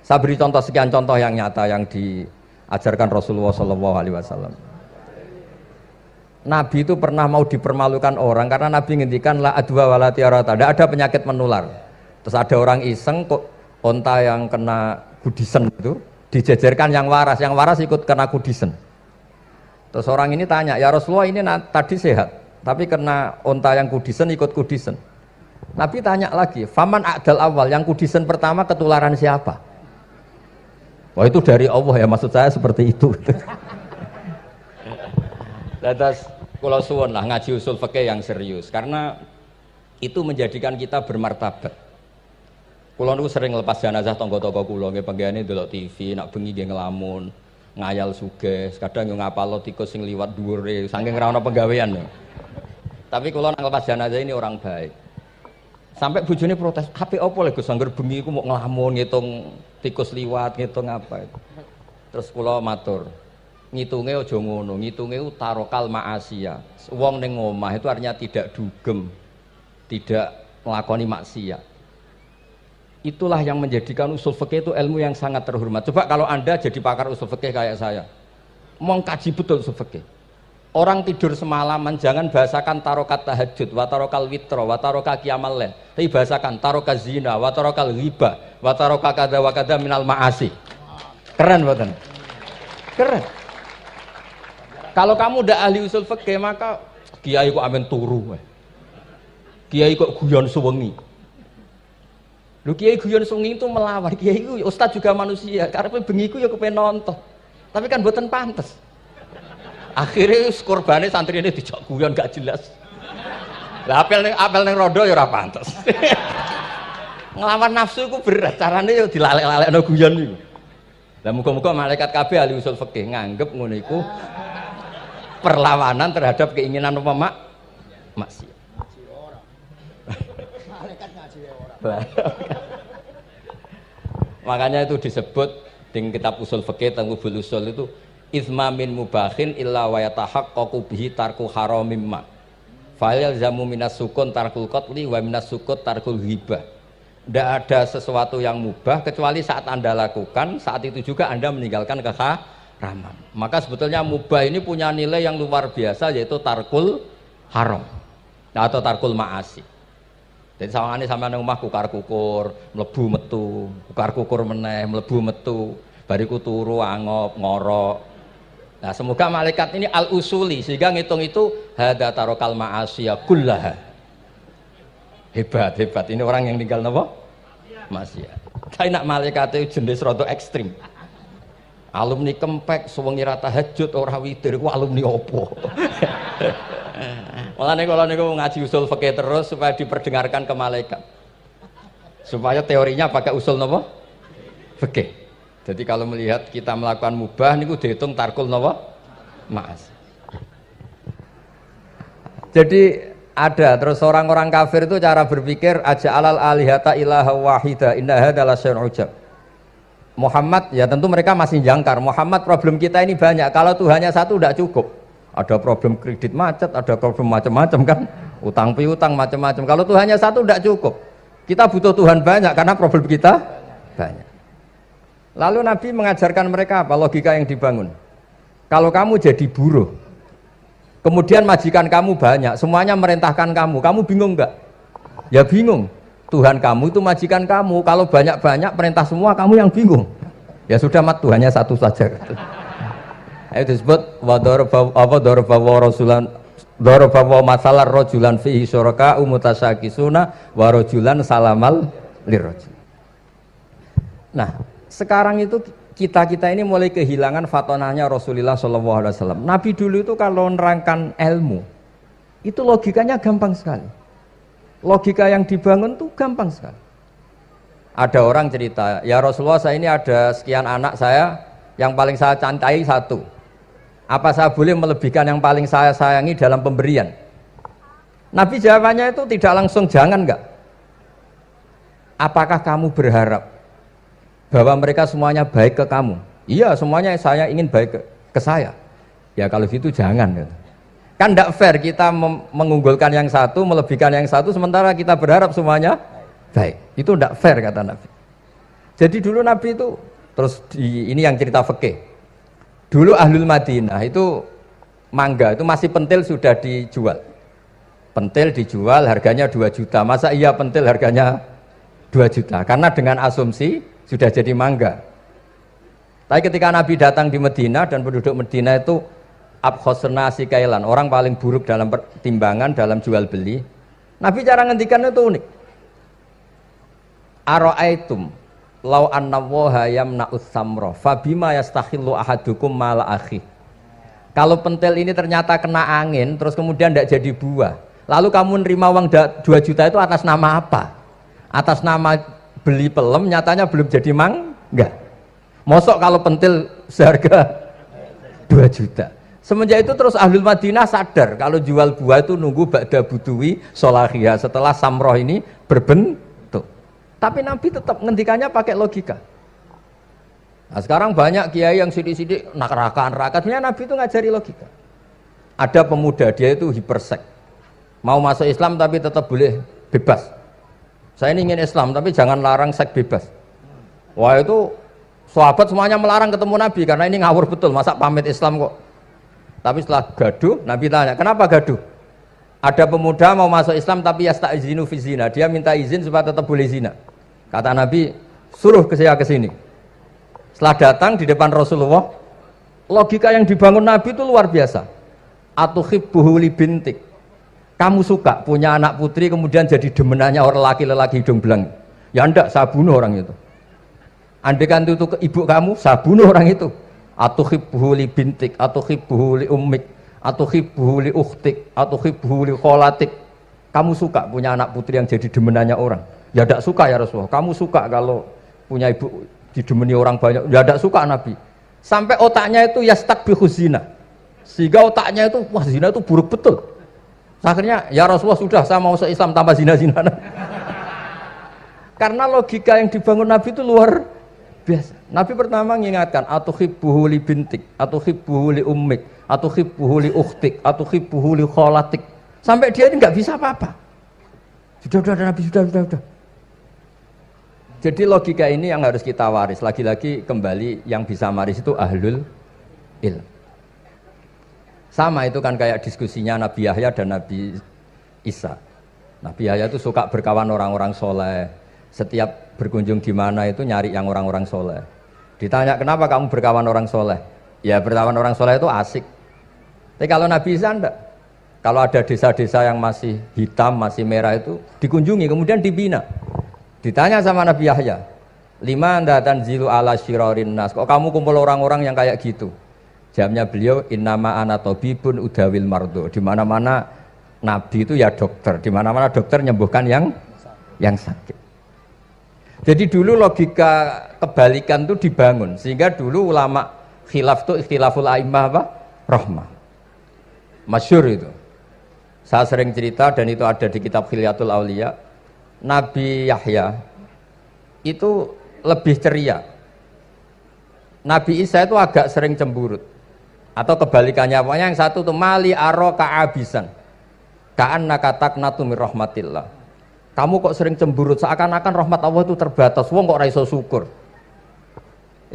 Saya beri contoh sekian contoh yang nyata yang diajarkan Rasulullah SAW. Nabi itu pernah mau dipermalukan orang karena Nabi ngendikan la adwa wala tiarata, tidak ada penyakit menular. Terus ada orang iseng kok onta yang kena kudisen itu dijejerkan yang waras ikut kena kudisen. Terus orang ini tanya, ya Rasulullah ini tadi sehat, tapi kena onta yang kudisen ikut kudisen. Nabi tanya lagi, faman a'dal awal, yang kudisen pertama ketularan siapa? Wah itu dari Allah ya, maksud saya seperti itu. Lantas kalau suwun lah ngaji usul fikih yang serius, karena itu menjadikan kita bermartabat. Kulo niku sering lepas jenazah tangga-tangga kulo nggih penggene delok TV, nak bengi nggih ngelamun, ngayal sugih, kadang yo ngapalo tikus sing liwat dhuwure saking ora ana penggawean. Tapi kulo nang lepas jenazah ini orang baik. Sampai bojone protes, "Hape opo lho Gus angger bengi iku mau ngelamun ngitung tikus liwat, ngitung apa itu." Terus kulo matur, ngitunge aja ngono, ngitunge tarokal ma'asiyah. Wong ning omah itu artinya tidak dugem, tidak melakoni maksiat. Itulah yang menjadikan usul fikih itu ilmu yang sangat terhormat. Coba kalau Anda jadi pakar usul fikih kayak saya, mengkaji betul usul fikih. Orang tidur semalaman jangan bahasakan tarokat tahajud, wa tarokal witro, wa taroka qiyamal lail. Tapi bahasakan taroka zina, wa tarokal ghibah, wa taroka kada wa kada minal ma'asi. Keren betul. Keren. Kalau kamu udah ahli usul fikih maka kiai kok amen turu. Kiai kok guyon suwengi. Lu kiai guyon suwengi itu melawan. Kiai itu ustaz juga manusia. Karena bengi iku ya kepen nonton. Tapi kan mboten pantes. Akhirnya korbane santri ini dijak guyon gak jelas. Lah apel ning rondo ya ora pantes. Ngelawan nafsu iku berat. Carane ya dilalek-lalekno guyon iku. Lah muga-muga malaikat kabeh ahli usul fikih nganggep ngono iku perlawanan terhadap keinginan apa maksiat. Makanya itu disebut di kitab usul fikih Tanghubul Usul itu izma min mubahin illa wa yatahaqqaqu bihi tarku haramim ma. Fa yalzamu minas sukun tarkul qatli wa minas sukut tarkul ghibah. Tidak ada sesuatu yang mubah kecuali saat Anda lakukan, saat itu juga Anda meninggalkan keharaman. Maka sebetulnya mubah ini punya nilai yang luar biasa, yaitu tarkul haram atau tarkul ma'asi. Jadi sawangane sampean nang omah kukar-kukur, mlebu metu, kukar-kukur meneh, mlebu metu, bariku turu angop, ngorok. Nah, semoga malaikat ini al-usuli sehingga ngitung itu hadza tarokal ma'asiya kullaha. Hebat, hebat. Ini orang yang tinggal napa? Maksiat. Tapi nak malaikat itu jenis rada ekstrim. Alumni kempek, suwengi ra tahajud ora witir, ku alumni opo? Mulane kalau niku ngaji usul fikih terus supaya diperdengarkan ke malaikat. Supaya teorinya pakai usul napa? Fikih. Jadi kalau melihat kita melakukan mubah niku dihitung tarkul napa? Ma'as. Jadi ada terus orang-orang kafir itu cara berpikir aja alal alihata ilaha wahida inna hadza la syai'un ujab. Muhammad ya tentu mereka masih jangkar. Muhammad problem kita ini banyak. Kalau Tuhannya satu tidak cukup. Ada problem kredit macet, ada problem macam-macam kan. Utang piutang macam-macam. Kalau Tuhannya satu tidak cukup. Kita butuh Tuhan banyak karena problem kita banyak. Lalu Nabi mengajarkan mereka apa logika yang dibangun. Kalau kamu jadi buruh, kemudian majikan kamu banyak, semuanya merintahkan kamu, kamu bingung enggak? Ya bingung. Tuhan kamu itu majikan kamu, kalau banyak-banyak perintah semua kamu yang bingung. Ya sudah mat Tuhannya satu saja. Itu disebut daraba masalah rojulan fihi syuraka umutasakisuna wa rojulan salamal lirrajul. Nah, sekarang itu kita ini mulai kehilangan fatonahnya Rasulullah SAW. Nabi dulu itu kalau nerangkan ilmu, itu logikanya gampang sekali. Logika yang dibangun tuh gampang sekali. Ada orang cerita, ya Rasulullah saya ini ada sekian anak saya, yang paling saya cintai satu. Apa saya boleh melebihkan yang paling saya sayangi dalam pemberian? Nabi jawabannya itu tidak langsung jangan enggak. Apakah kamu berharap bahwa mereka semuanya baik ke kamu? Iya, semuanya saya ingin baik ke saya. Ya kalau gitu jangan. Kan tidak fair kita mengunggulkan yang satu, melebihkan yang satu, sementara kita berharap semuanya baik. Itu tidak fair kata Nabi. Jadi dulu Nabi itu, terus ini yang cerita fikih. Dulu Ahlul Madinah itu mangga, itu masih pentil sudah dijual. Pentil dijual harganya 2 juta. Masa iya pentil harganya 2 juta? Karena dengan asumsi sudah jadi mangga. Tapi ketika Nabi datang di Medina dan penduduk Medina itu abkhosna sikailan, orang paling buruk dalam pertimbangan dalam jual beli. Nabi cara ngendikan itu unik. Ara'aitum law anna waha yamna'us samra fabima yastakhillu ahadukum mala akhi. Kalau pentil ini ternyata kena angin terus kemudian tidak jadi buah, lalu kamu nerima uang 2 juta itu atas nama apa? Atas nama beli pelem, nyatanya belum jadi mangga. Mosok kalau pentil seharga 2 juta. Semenjak itu terus Ahlul Madinah sadar kalau jual buah itu nunggu ba'da butuwi solahiyah, setelah samroh ini berbentuk. Tapi Nabi tetap ngendikannya pakai logika. Nah, sekarang banyak kiai yang sidik-sidik neraka. Sebenarnya Nabi itu ngajari logika. Ada pemuda, dia itu hipersek, mau masuk Islam tapi tetap boleh bebas. Saya ini ingin Islam tapi jangan larang seks bebas. Wah itu sahabat semuanya melarang ketemu Nabi karena ini ngawur betul, masa pamit Islam kok. Tapi setelah gaduh, Nabi tanya, kenapa gaduh? Ada pemuda mau masuk Islam tapi yasta'izinu fi zina, dia minta izin supaya tetap boleh zina. Kata Nabi, suruh saya ke sini. Setelah datang di depan Rasulullah, logika yang dibangun Nabi itu luar biasa. Atuhibbuhu li bintik. Kamu suka punya anak putri kemudian jadi demenannya orang laki-laki hidung belang. Ya enggak, saya bunuh orang itu. Andaikan itu ke ibu kamu, saya bunuh orang itu. Atuhibbuhu li bintik, atuhibbuhu li ummik, atuhibbuhu li ukhtik, atuhibbuhu li kholatik. Kamu suka punya anak putri yang jadi demenannya orang? Ya tidak suka ya Rasulullah. Kamu suka kalau punya ibu didemeni orang banyak? Ya tidak suka Nabi. Sampai otaknya itu yastakbihu zina, sehingga otaknya itu wah zina itu buruk betul. Akhirnya ya Rasulullah sudah, saya mau se-Islam tanpa zina-zina. Karena logika yang dibangun Nabi itu luar biasa. Nabi pertama mengingatkan atuhibbuhu li bintik, atuhibbuhu li ummik, atuhibbuhu li ukhtik, atuhibbuhu li kholatik. Sampai dia ini nggak bisa apa-apa. Sudah Nabi, sudah. Jadi logika ini yang harus kita waris. Lagi-lagi kembali yang bisa waris itu ahlul ilm. Sama itu kan kayak diskusinya Nabi Yahya dan Nabi Isa. Nabi Yahya itu suka berkawan orang-orang soleh. Setiap berkunjung di mana itu nyari yang orang-orang soleh. Ditanya kenapa kamu berkawan orang soleh? Ya berkawan orang soleh itu asik. Tapi kalau Nabi Isa enggak. Kalau ada desa-desa yang masih hitam, masih merah itu dikunjungi, kemudian dibina. Ditanya sama Nabi Yahya, lima anda tanzilu ala syirarin nas, kok kamu kumpul orang-orang yang kayak gitu? Jawabnya beliau, innama ana tabibun udawil mardo. Di mana-mana Nabi itu ya dokter, di mana-mana dokter nyembuhkan yang sakit. Jadi dulu logika kebalikan itu dibangun, sehingga dulu ulama khilaf itu ikhtilaful a'immah apa? Rahmah. Masyhur itu. Saya sering cerita dan itu ada di kitab Khilyatul Auliya. Nabi Yahya itu lebih ceria. Nabi Isa itu agak sering cemburut. Atau kebalikannya, pokoknya yang satu tuh mali aro ka'abisan. Ka'annaka taqnatu mir rahmatillah. Kamu kok sering cemburut, seakan-akan rahmat Allah itu terbatas. Wong kok ra iso syukur.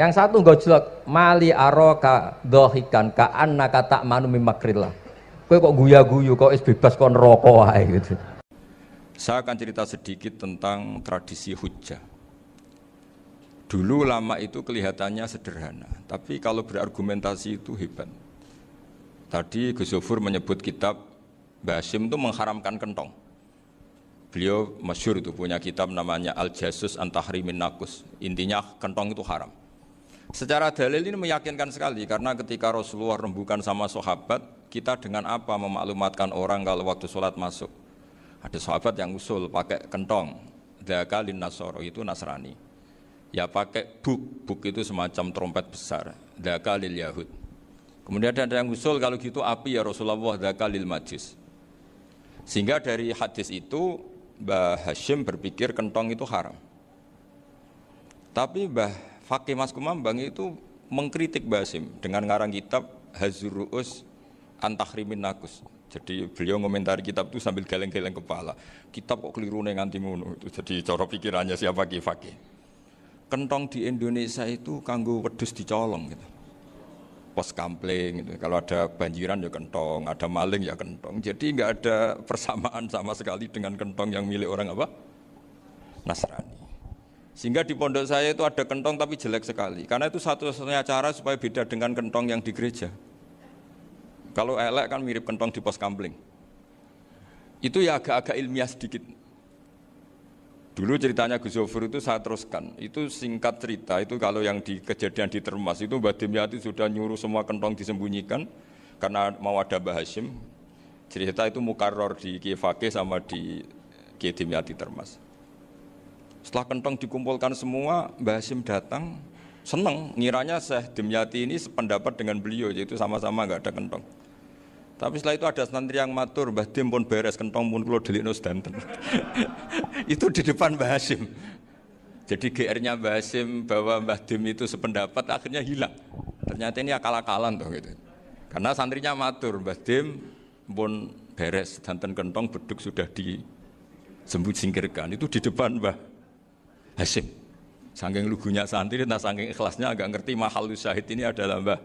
Yang satu enggak jelek, mali aro ka dhahikan ka'annaka ta'manu mim makrillah. Kowe kok guya-guyu, kok is bebas kok neraka wae gitu. Saya akan cerita sedikit tentang tradisi hujjah. Dulu ulama itu kelihatannya sederhana, tapi kalau berargumentasi itu hebat. Tadi Gus Zofur menyebut kitab Mbah Hasyim itu mengharamkan kentong. Beliau masyhur itu punya kitab namanya Al-Jasus an Tahrimin Nakus. Intinya kentong itu haram. Secara dalil ini meyakinkan sekali karena ketika Rasulullah rembukan sama sahabat, kita dengan apa memaklumatkan orang kalau waktu sholat masuk? Ada sahabat yang usul pakai kentong, dzakalin nasoro itu Nasrani. Ya pakai buk itu semacam trompet besar, dzakalil Yahud. Kemudian ada yang usul kalau gitu api ya Rasulullah, dzakalil Majus. Sehingga dari hadis itu Mbah Hasyim berpikir kentong itu haram. Tapi Mbah Fakih Mas Kumambang itu mengkritik Mbah Hasyim dengan ngarang kitab Hazur Ru'us an Tahrimin Nakus. Jadi beliau ngomentari kitab itu sambil geleng-geleng kepala. Kitab kok keliru nganti ngono itu. Jadi cara pikirannya siapa Fakih. Kentong di Indonesia itu kanggo wedhus dicolong gitu. Pos kampling gitu. Kalau ada banjiran ya kentong, ada maling ya kentong. Jadi enggak ada persamaan sama sekali dengan kentong yang milik orang apa? Nasrani. Sehingga di pondok saya itu ada kentong tapi jelek sekali. Karena itu satu-satunya cara supaya beda dengan kentong yang di gereja. Kalau elek kan mirip kentong di pos kampling. Itu ya agak-agak ilmiah sedikit. Dulu ceritanya Gus Zofur itu saya teruskan. Itu singkat cerita, itu kalau yang di kejadian di Termas itu Mbah Dimyati sudah nyuruh semua kentong disembunyikan karena mau ada Mbah Hasyim. Cerita itu mukarrar di Kiai Fakih sama di Kiai Dimyati Termas. Setelah kentong dikumpulkan semua, Mbah Hasyim datang, senang, ngiranya Syekh Dimyati ini sependapat dengan beliau, yaitu sama-sama enggak ada kentong. Tapi setelah itu ada santri yang matur, Mbah Dim pun beres kentong pun kula delikno sedanten. Itu di depan Mbah Hasyim. Jadi GR-nya Mbah Hasyim bahwa Mbah Dim itu sependapat akhirnya hilang. Ternyata ini akal-akalan toh gitu. Karena santrinya matur, Mbah Dim pun beres sedanten kentong beduk sudah disingkirkan. Itu di depan Mbah Hasyim. Saking lugunya santri, nah saking ikhlasnya agak ngerti mahal syahid ini adalah Mbah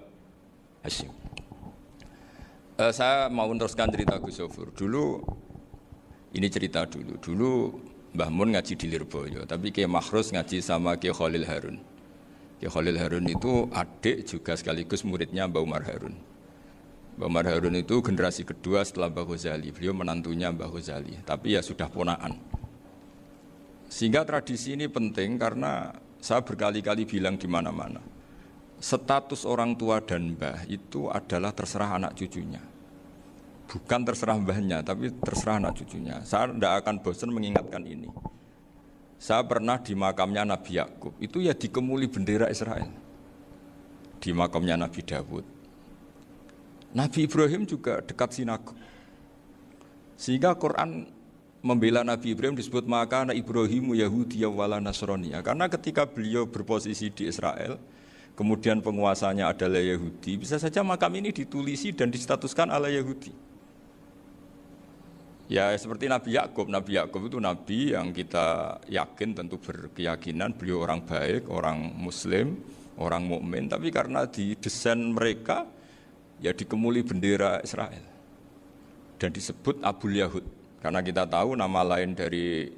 Hasyim. Saya mau meneruskan cerita Gus Zofur. Dulu, ini cerita dulu. Dulu Mbah Mun ngaji di Lirboyo, tapi Kiai Makhrus ngaji sama Kiai Khalil Harun. Kiai Khalil Harun itu adik juga sekaligus muridnya Mbah Umar Harun. Mbah Umar Harun itu generasi kedua setelah Mbah Ghazali. Beliau menantunya Mbah Ghazali, tapi ya sudah ponaan. Sehingga tradisi ini penting karena saya berkali-kali bilang di mana-mana. Status orang tua dan mbah itu adalah terserah anak cucunya. Bukan terserah mbahnya, tapi terserah anak cucunya. Saya tidak akan bosan mengingatkan ini. Saya pernah di makamnya Nabi Yakub, itu ya dikemuli bendera Israel. Di makamnya Nabi Dawud. Nabi Ibrahim juga dekat sinagog. Sehingga Quran membela Nabi Ibrahim disebut maka anak Ibrahimu Yahudi wala Nasrani. Karena ketika beliau berposisi di Israel, kemudian penguasanya adalah Yahudi, bisa saja makam ini ditulisi dan distatuskan ala Yahudi. Ya seperti Nabi Yakub. Nabi Yakub itu nabi yang kita yakin tentu berkeyakinan beliau orang baik, orang muslim, orang mukmin. Tapi karena di desain mereka ya dikemuli bendera Israel dan disebut Abul Yahud. Karena kita tahu nama lain dari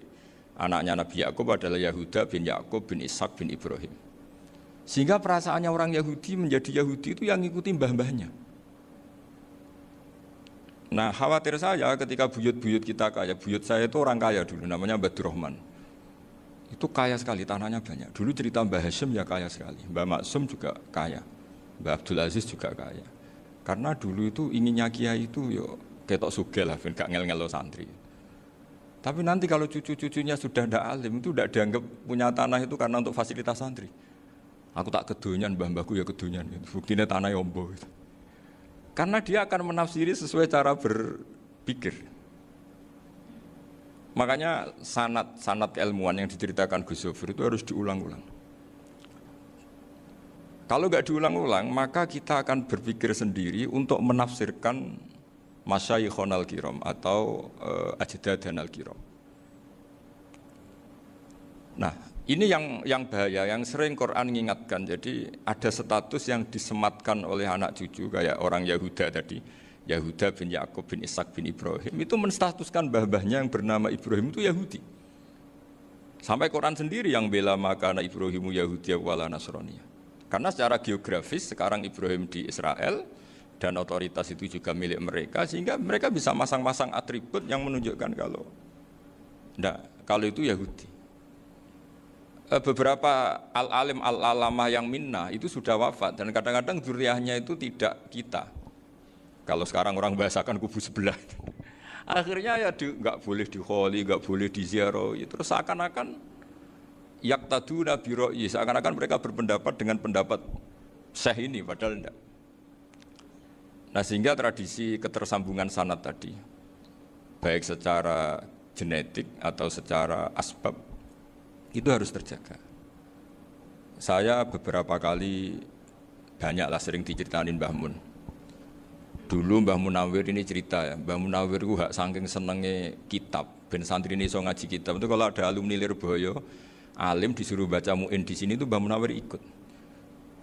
anaknya Nabi Yakub adalah Yahuda bin Yakub bin Ishak bin Ibrahim. Sehingga perasaannya orang Yahudi menjadi Yahudi itu yang ngikuti mbah-mbahnya. Nah khawatir saya ketika buyut-buyut kita kaya, buyut saya itu orang kaya dulu, namanya Badur Rahman. Itu kaya sekali, tanahnya banyak. Dulu cerita Mbah Hashim ya kaya sekali, Mbah Maksum juga kaya, Mbah Abdul Aziz juga kaya. Karena dulu itu inginnya kiai itu yo ketok sugih lah, gak ngel-ngelo santri. Tapi nanti kalau cucu-cucunya sudah ndak alim, itu ndak dianggap punya tanah itu karena untuk fasilitas santri. Aku tak kedonyan, mbah-mbahku ya kedonyan. Buktinya tanah yombo itu. Karena dia akan menafsiri sesuai cara berpikir. Makanya sanad keilmuan yang diceritakan Gus Zofir itu harus diulang-ulang. Kalau nggak diulang-ulang, maka kita akan berpikir sendiri untuk menafsirkan masyayikhon al-kiram atau ajdadan al-kiram. Nah, ini yang bahaya, yang sering Quran mengingatkan. Jadi ada status yang disematkan oleh anak cucu kayak orang Yahuda tadi, Yahuda bin Yakub bin Ishak bin Ibrahim, itu menstatuskan mbah-mbahnya yang bernama Ibrahim itu Yahudi. Sampai Quran sendiri yang bela maka anak Ibrahimu Yahudi wala Nasraniyah. Karena secara geografis sekarang Ibrahim di Israel dan otoritas itu juga milik mereka, sehingga mereka bisa masang-masang atribut yang menunjukkan kalau itu Yahudi. Beberapa al-alim al-alamah yang minnah itu sudah wafat dan kadang-kadang dzurriyyahnya itu tidak kita. Kalau sekarang orang bahasakan kubu sebelah. Akhirnya ya nggak boleh dikholi, nggak boleh diziarah. Terus seakan-akan yaqtaduna bi ra'yi, seakan-akan mereka berpendapat dengan pendapat syekh ini padahal enggak. Nah, sehingga tradisi ketersambungan sanad tadi baik secara genetik atau secara asbab itu harus terjaga. Saya beberapa kali banyaklah sering diceritain Mbah Mun. Dulu Mbah Munawir ini cerita ya, Mbah Munawir itu saking senenge kitab, ben santri ini iso ngaji kitab. Itu kalau ada alumni Lirboyo, alim disuruh baca muin di sini itu Mbah Munawir ikut.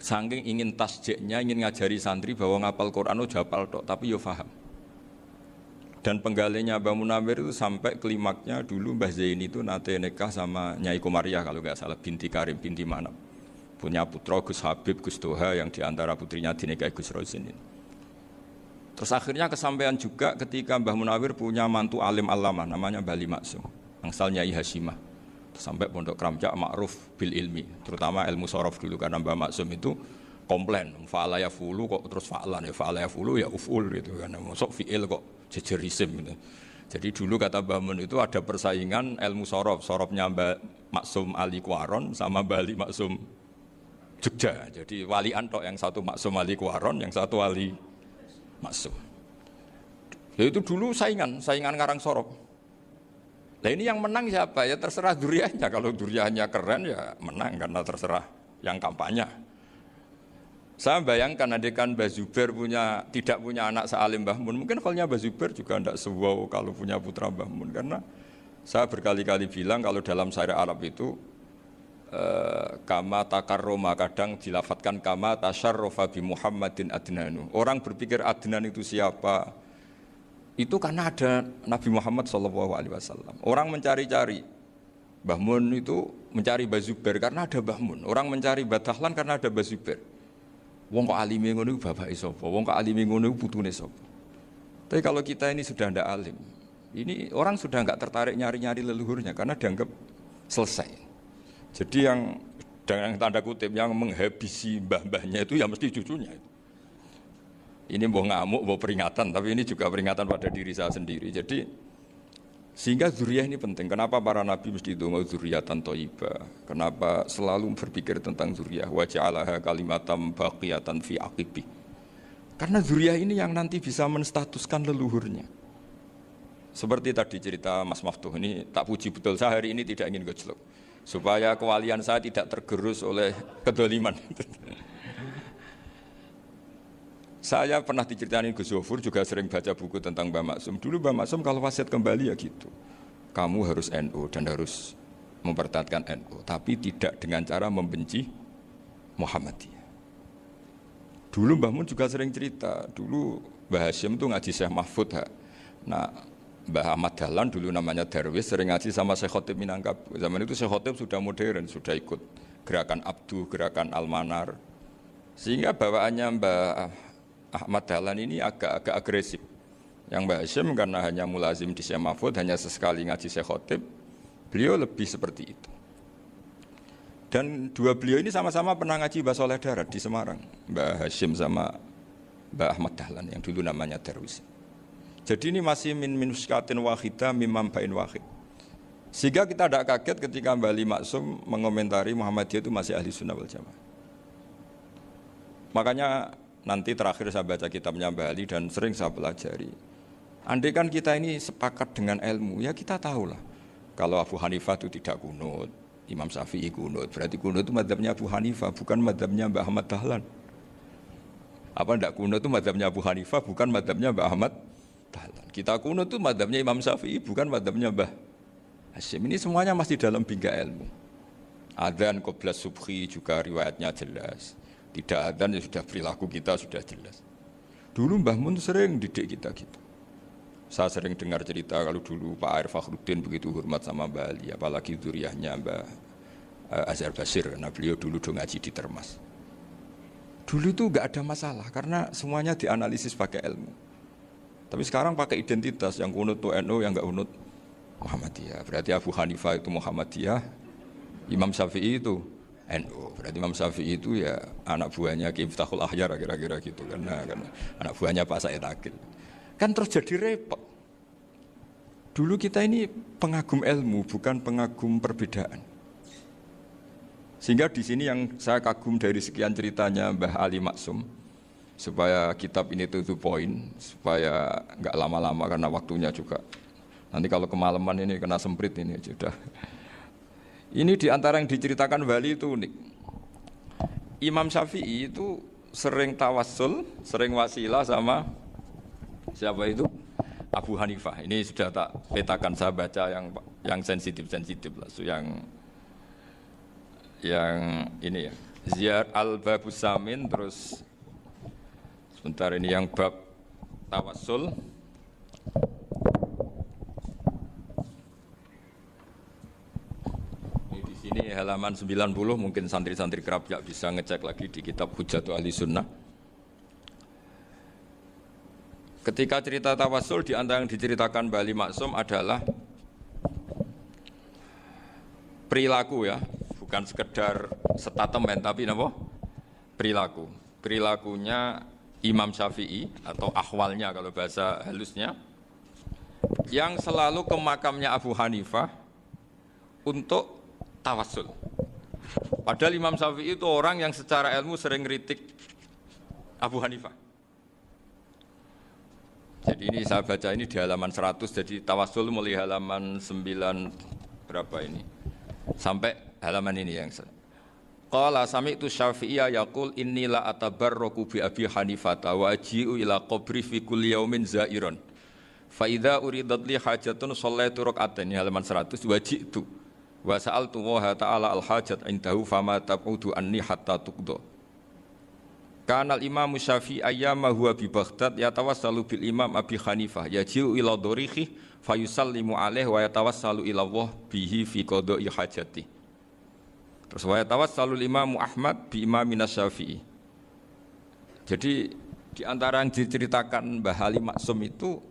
Saking ingin tasjiknya, ingin ngajari santri bahwa ngapal Quran itu hafal tok, tapi yo paham. Dan penggalinya Mbah Munawir itu sampai klimaknya dulu Mbah Zaini itu nate nikah sama Nyai Komariah kalau nggak salah, binti Karim, binti Manap. Punya putra Gus Habib, Gus Doha yang diantara putrinya dinikahi Gus Rosin. Terus akhirnya kesampaian juga ketika Mbah Munawir punya mantu alim alama namanya Bali Maksum, angsal Nyai Hasyimah. Terus sampai pondok Kramjak ma'ruf bil ilmi, terutama ilmu sorof dulu karena Mbah Maksum itu komplain, fa'ala ya fulu kok terus fa'lan ya fa'ala ya fulu ya uf'ul gitu kan. Masuk fi'il kok jejer isim gitu. Jadi dulu kata Mbah Mun itu ada persaingan ilmu sorof, sorofnya Mbah Maksum Ali Kuaron sama Mbah Ali Maksum Jogja. Jadi wali antok yang satu Maksum Ali Kuaron, yang satu Ali Maksum. Ya itu dulu saingan ngarang sorof. Nah ini yang menang siapa? Ya terserah duriannya. Kalau duriannya keren ya menang karena terserah yang kampanye. Saya bayangkan adekan Mbah Zubair tidak punya anak sealim Mbah Mun, mungkin halnya Mbah Zubair juga tidak sewow kalau punya putra Mbah Mun. Karena saya berkali-kali bilang kalau dalam syariat Arab itu kama takarroma, kadang dilafatkan kama tasyarrofa bi Muhammadin adnanu. Orang berpikir Adnan itu siapa? Itu karena ada Nabi Muhammad SAW. Orang mencari-cari Mbah Mun itu mencari Mbah Zubair karena ada Mbah Mun. Orang mencari Mbah Dahlan karena ada Mbah Zubair. Wong kok alime ngono iku bapake sapa? Wong kok alime ngono iku putune sapa? Tapi kalau kita ini sudah ndak alim, ini orang sudah enggak tertarik nyari-nyari leluhurnya karena dianggap selesai. Jadi yang dengan tanda kutip yang menghabisi mbah-mbahnya itu ya mesti cucunya. Ini mbok ngamuk, mbok peringatan, tapi ini juga peringatan pada diri saya sendiri. Jadi sehingga zuriyah ini penting. Kenapa para nabi mesti donga zuriyatan thayyibah? Kenapa selalu berpikir tentang zuriyah? Wa ja'alaha kalimatam baqiyatan fi aqibi. Karena zuriyah ini yang nanti bisa menstatuskan leluhurnya. Seperti tadi cerita Mas Maftuh ini, tak puji betul, saya hari ini tidak ingin gojlok supaya kewalian saya tidak tergerus oleh kedoliman. Saya pernah diceritain Gus Zofur, juga sering baca buku tentang Mbah Maksum. Dulu Mbah Maksum kalau wasiat kembali ya gitu. Kamu harus NU dan harus mempertahankan NU, tapi tidak dengan cara membenci Muhammadiyah. Dulu Mbah Mun juga sering cerita, dulu Mbah Hashim tuh ngaji Syekh Mahfud. Nah, Mbah Ahmad Dahlan dulu namanya Darwis sering ngaji sama Syekh Khotib Minangkabau. Zaman itu Syekh Khotib sudah modern, sudah ikut gerakan Abdu, gerakan Al-Manar. Sehingga bawaannya Mbah Ahmad Dahlan ini agak agresif. Yang Mbah Hashim karena hanya mulazim di Syekh Mahfud, hanya sesekali ngaji Syekh Khotib, beliau lebih seperti itu. Dan dua beliau ini sama-sama pernah ngaji Mbah Soleh Darat di Semarang, Mbah Hashim sama Mbah Ahmad Dahlan yang dulu namanya Darwis. Jadi ini masih min minuskatin wahidah mimam bain wahid. Sehingga kita tidak kaget ketika Mbah Ali Maksum mengomentari Muhammadiyah itu masih ahli sunnah wal jamaah. Makanya nanti terakhir saya baca kitabnya Mbah Ali dan sering saya pelajari. Andai kan kita ini sepakat dengan ilmu, ya kita tahulah. Kalau Abu Hanifah itu tidak kunut, Imam Syafi'i kunut, berarti kunut itu mazhabnya Abu Hanifah, bukan mazhabnya Mbah Ahmad Dahlan. Apa tidak kunut itu mazhabnya Abu Hanifah, bukan mazhabnya Mbah Ahmad Dahlan. Kita kunut itu mazhabnya Imam Syafi'i, bukan mazhabnya Mbah Hashim. Ini semuanya masih dalam bingkai ilmu. Adzan qoblas subhi juga riwayatnya jelas. Tidak adzan ya sudah, perilaku kita sudah jelas. Dulu Mbah Mun sering didik kita gitu. Saya sering dengar cerita kalau dulu Pak Air Fakhruddin begitu hormat sama Mbah Ali, apalagi dzuriyahnya Mbah Azhar Basir, karena beliau dulu ngaji di Termas. Dulu itu enggak ada masalah karena semuanya dianalisis pakai ilmu. Tapi sekarang pakai identitas, yang kunut itu NU, yang enggak kunut Muhammadiyah. Berarti Abu Hanifah itu Muhammadiyah, Imam Syafi'i itu NU. Berarti Imam Syafi'i itu ya anak buahnya Ki Miftahul Ahyar kira-kira gitu karena anak buahnya Pak Said Akil. Kan terus jadi repot. Dulu kita ini pengagum ilmu, bukan pengagum perbedaan. Sehingga di sini yang saya kagum dari sekian ceritanya Mbah Ali Maksum, supaya kitab ini to the point, supaya nggak lama-lama karena waktunya juga. Nanti kalau kemalaman ini kena semprit ini sudah. Ini diantara yang diceritakan Bali itu unik. Imam Syafi'i itu sering tawassul, sering wasilah sama siapa itu? Abu Hanifah. Ini sudah tak petakan, saya baca yang sensitif lah, yang ini ya. Ziyar al-Babus Samin, terus sebentar ini yang bab tawassul. Ini halaman 90, mungkin santri-santri kerap ya bisa ngecek lagi di kitab Hujjatul Ahli Sunnah. Ketika cerita tawassul, di antara yang diceritakan Mbah Ali Maksum adalah perilaku ya, bukan sekedar statement tapi apa? Perilaku. Perilakunya Imam Syafi'i atau ahwalnya kalau bahasa halusnya, yang selalu ke makamnya Abu Hanifah untuk tawassul. Padahal Imam Syafi'i itu orang yang secara ilmu sering kritik Abu Hanifah. Jadi ini saya baca ini di halaman 100, jadi tawassul mulai halaman 9 berapa ini sampai halaman ini yang qala sami'tu Syafi'iyya yaqul inni la atabarraku bi Abi Hanifah wa aji'u ila qabri fi kulli yaumin zairon fa idza uridat li hajatun shallaitu rak'atan, ini halaman 100, waji'tu wa sa'altu wa ta'ala al hajat indahu fama taqudu anni hatta tuqda. Kanal Imam Syafi'i ayyama huwa bi Baghdad yatawassalu bil Imam Abi Hanifah yaji'u ila dorihi fayusallimu alaihi wa yatawassalu ila Allah bihi fi qada'i hajati. Terus wa yatawassalu Imam Ahmad bi Imamina Syafi'i. Jadi di antara yang diceritakan Mbah Ali Maksum itu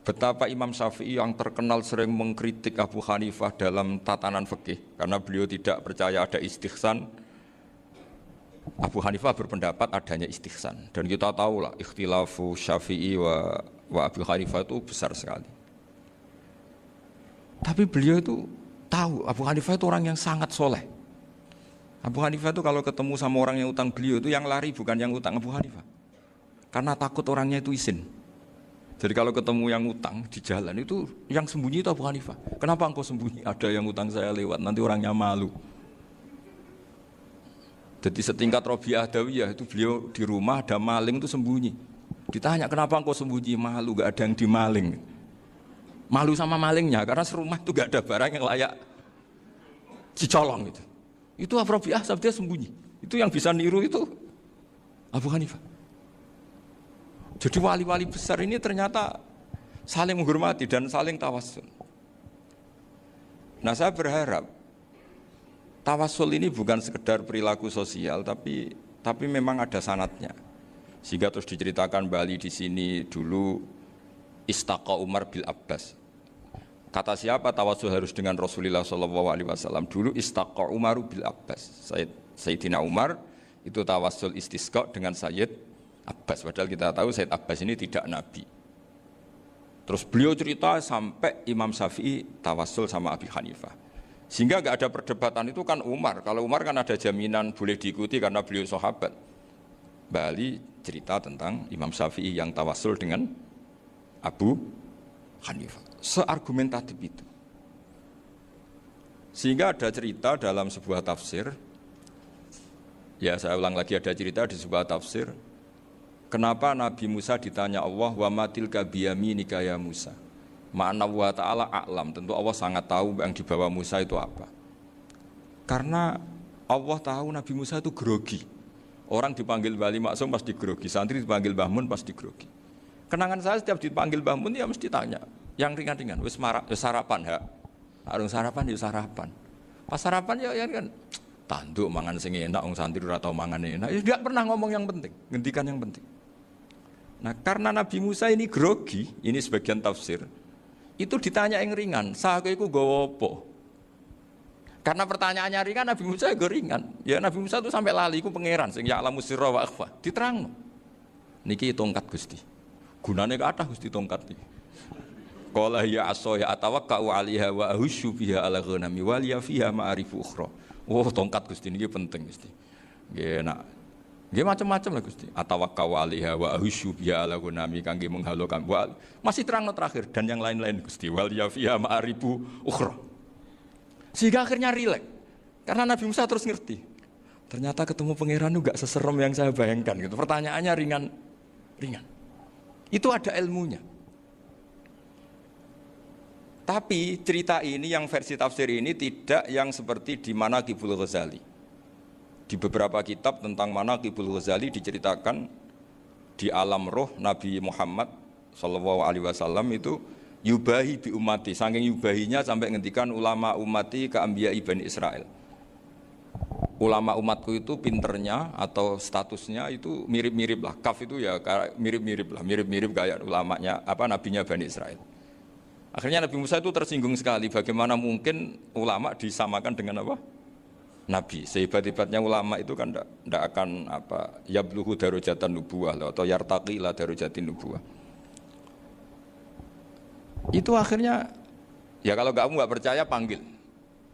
betapa Imam Syafi'i yang terkenal sering mengkritik Abu Hanifah dalam tatanan fikih karena beliau tidak percaya ada istihsan. Abu Hanifah berpendapat adanya istihsan, dan kita tahu lah ikhtilafu Syafi'i wa Abu Hanifah itu besar sekali. Tapi beliau itu tahu Abu Hanifah itu orang yang sangat soleh. Abu Hanifah itu kalau ketemu sama orang yang utang beliau itu yang lari bukan yang utang Abu Hanifah, karena takut orangnya itu izin. Jadi kalau ketemu yang utang di jalan itu yang sembunyi itu Abu Hanifah. Kenapa engkau sembunyi? Ada yang utang saya lewat, nanti orangnya malu. Jadi setingkat Robi'ah Adawiyah itu beliau di rumah ada maling itu sembunyi. Ditanya kenapa engkau sembunyi? Malu, gak ada yang dimaling. Malu sama malingnya karena serumah itu gak ada barang yang layak dicolong itu. Itu Robi'ah dia sembunyi. Itu yang bisa niru itu Abu Hanifah. Jadi wali-wali besar ini ternyata saling menghormati dan saling tawassul. Nah saya berharap tawassul ini bukan sekedar perilaku sosial, tapi memang ada sanatnya. Sehingga terus diceritakan Bali di sini dulu istaqa Umar bil Abbas. Kata siapa tawassul harus dengan Rasulullah SAW? Dulu istaqa Umar bil Abbas. Sayyidina Umar itu tawassul istisqa dengan Sayyid Abbas. Padahal kita tahu Sayyid Abbas ini tidak nabi. Terus beliau cerita sampai Imam Syafi'i tawassul sama Abi Hanifah. Sehingga gak ada perdebatan itu kan Umar. Kalau Umar kan ada jaminan boleh diikuti karena beliau sahabat. Bali cerita tentang Imam Syafi'i yang tawassul dengan Abu Hanifah. Seargumentatif itu. Sehingga ada cerita dalam sebuah tafsir. Ya saya ulang lagi, ada cerita di sebuah tafsir. Kenapa Nabi Musa ditanya Allah, wa matilka biyaminika ya Musa? Ma'ana wa ta'ala a'lam. Tentu Allah sangat tahu yang dibawa Musa itu apa. Karena Allah tahu Nabi Musa itu grogi. Orang dipanggil Wali Maksum pasti grogi. Santri dipanggil Mbah Mun pasti grogi. Kenangan saya setiap dipanggil Mbah Mun ya mesti tanya. Yang ringan-ringan. Wis sarapan ya. Arung sarapan ya sarapan. Pas sarapan ya kan. Tanduk mangan sing enak. Orang santri ora tau mangan enak. Ya tidak pernah ngomong yang penting. Ngendikan yang penting. Nah karena Nabi Musa ini grogi. Ini sebagian tafsir. Itu ditanya yang ringan, sahaja itu gawa apa? Karena pertanyaannya ringan, Nabi Musa juga ringan. Ya Nabi Musa itu sampai lali, itu pangeran, sing ya'lamu sirra wa akhfa. Diterangno. Niki tongkat Gusti. Gunane kathah Gusti tongkat iki. Qala ya asaya atawakka'u 'alaiha wa ahusyu biha 'ala ghanami wa liya fiha ma'arifu ukhra. Oh, tongkat Gusti niki penting Gusti. Nggih nak nggih macam-macam lah Gusti. Atawakka'u 'alaiha wa ahusyu biha 'ala ghanami kangge menghalukan. Masih terang terakhir dan yang lain-lain Gusti. Wa liya fiha ma'arifu ukhra. Sehingga akhirnya rileks. Karena Nabi Musa terus ngerti. Ternyata ketemu pangeran itu gak seserem yang saya bayangkan gitu. Pertanyaannya ringan. Itu ada ilmunya. Tapi cerita ini yang versi tafsir ini tidak yang seperti di Manaqibul Ghazali. Di beberapa kitab tentang Manaqibul Ghazali diceritakan di alam roh Nabi Muhammad SAW itu yubahi bi umati, saking yubahinya sampai ngendikan ulama umati ke anbiya'i Bani Israel. Ulama umatku itu pinternya atau statusnya itu mirip-mirip lah. Kaf itu ya mirip-mirip kayak ulamanya nabinya Bani Israel. Akhirnya Nabi Musa itu tersinggung sekali, bagaimana mungkin ulama disamakan dengan apa? Nabi. Sehebat-hebatnya ulama itu kan tidak akan yabluhu darajatan nubuwah atau yartaqi la darajatin nubuwah. Itu akhirnya ya kalau kamu nggak percaya panggil.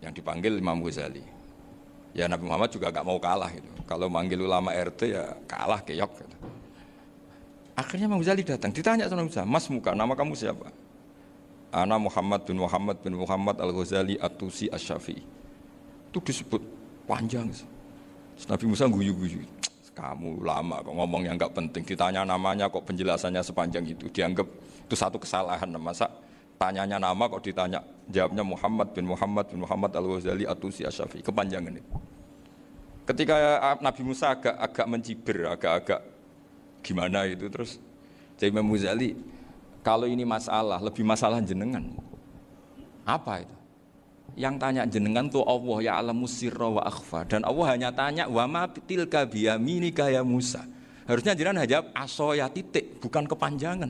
Yang dipanggil Imam Ghazali. Ya Nabi Muhammad juga nggak mau kalah gitu. Kalau manggil ulama RT ya kalah keok gitu. Akhirnya Imam Ghazali datang, ditanya sama Musa, "Mas muka, nama kamu siapa?" Ana Muhammad bin Muhammad Al-Ghazali At-Tusi Asy-Syafi'i. Itu disebut panjang. Nabi Musa guyu-guyu. Kamu lama kok ngomong yang enggak penting, ditanya namanya kok penjelasannya sepanjang itu, dianggap itu satu kesalahan. Masa tanyanya nama kok ditanya, jawabnya Muhammad bin Muhammad Al-Ghazali At-Tusi Asy-Syafi'i, kepanjangan itu. Ketika Nabi Musa agak mencibir, agak gimana itu, terus jadi Imam Ghazali, kalau ini masalah, lebih masalah jenengan. Apa itu? Yang tanya jenengan tuh Allah ya'lamu sirra wa akhfa. Dan Allah hanya tanya wa ma tilka biyaminika ya Musa. Harusnya jenengan jawab asoya titik, bukan kepanjangan.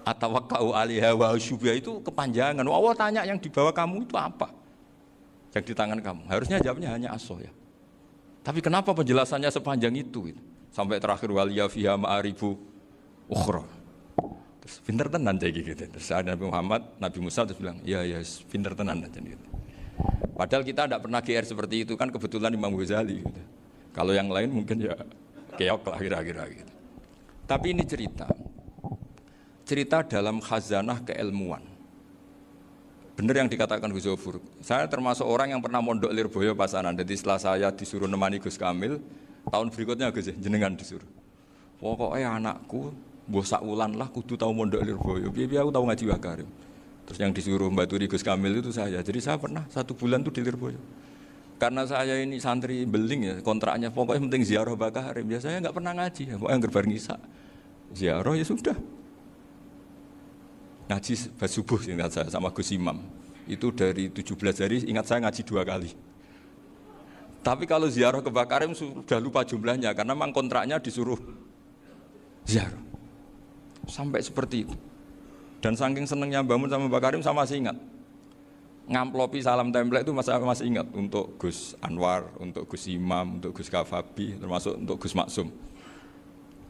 Atawakka'u 'alaiha wa syubha itu kepanjangan. Allah tanya yang di bawah kamu itu apa? Yang di tangan kamu. Harusnya jawabnya hanya asoya. Tapi kenapa penjelasannya sepanjang itu? Sampai terakhir waliya fiha ma'arifu ukhra. Terus pinter tenan kayak gitu. Terus ada Nabi Musa terus bilang, ya pinter tenan aja gitu. Padahal kita tidak pernah GR seperti itu kan, kebetulan Imam Ghazali gitu. Kalau yang lain mungkin ya keok lah kira-kira gitu. Tapi ini cerita dalam khazanah keilmuan. Bener yang dikatakan Gus Zofur. Saya termasuk orang yang pernah mondok Lirboyo Pasanan. Jadi setelah saya disuruh nemani Gus Kamil, tahun berikutnya Gus jenengan disuruh. Pokoknya anakku, mbok sak wulan lah kudu tahu mondok Lirboyo. Biar aku tahu ngaji Wakarim. Terus yang disuruh membaturi Gus Kamil itu saya. Jadi saya pernah 1 bulan tuh di Lirboyo. Karena saya ini santri beling ya, kontraknya pokoknya penting ziarah Bakarim. Biasanya nggak pernah ngaji, ya. Pokoknya gerbar ngisa. Ziarah ya sudah. Ngaji pas subuh ingat saya sama Gus Imam. Itu dari 17 hari ingat saya ngaji 2 kali. Tapi kalau ziarah ke Bakarim sudah lupa jumlahnya karena memang kontraknya disuruh ziarah. Sampai seperti itu. Dan saking senengnya bangun sama Bakarim saya masih ingat. Ngamplopi salam template itu masih ingat untuk Gus Anwar, untuk Gus Imam, untuk Gus Kafabi, termasuk untuk Gus Maksum.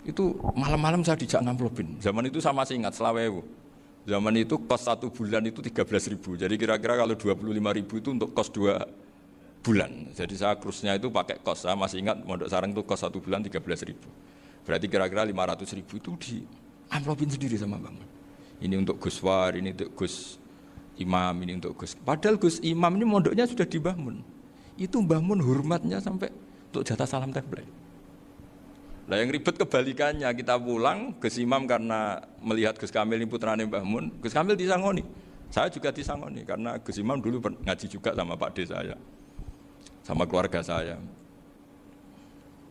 Itu malam-malam saya dijak ngamplopin. Zaman itu saya masih ingat selawewu. Zaman itu kos 1 bulan itu 13.000. Jadi kira-kira kalau 25.000 itu untuk kos 2 bulan. Jadi saya krusnya itu pakai kos. Saya masih ingat Mondok Sarang itu kos 1 bulan 13.000. Berarti kira-kira 500.000 itu di amplopin sendiri sama Bang. Ini untuk Gus War, ini untuk Gus Imam, ini untuk Gus. Padahal Gus Imam ini mondoknya sudah dibangun. Itu bangun hormatnya sampai untuk jatah salam template. Lah yang ribet kebalikannya, kita pulang Gus Imam karena melihat Gus Kamil ini putrane Mbah Mun, Gus Kamil disangoni. Saya juga disangoni karena Gus Imam dulu ngaji juga sama Pak D saya. Sama keluarga saya.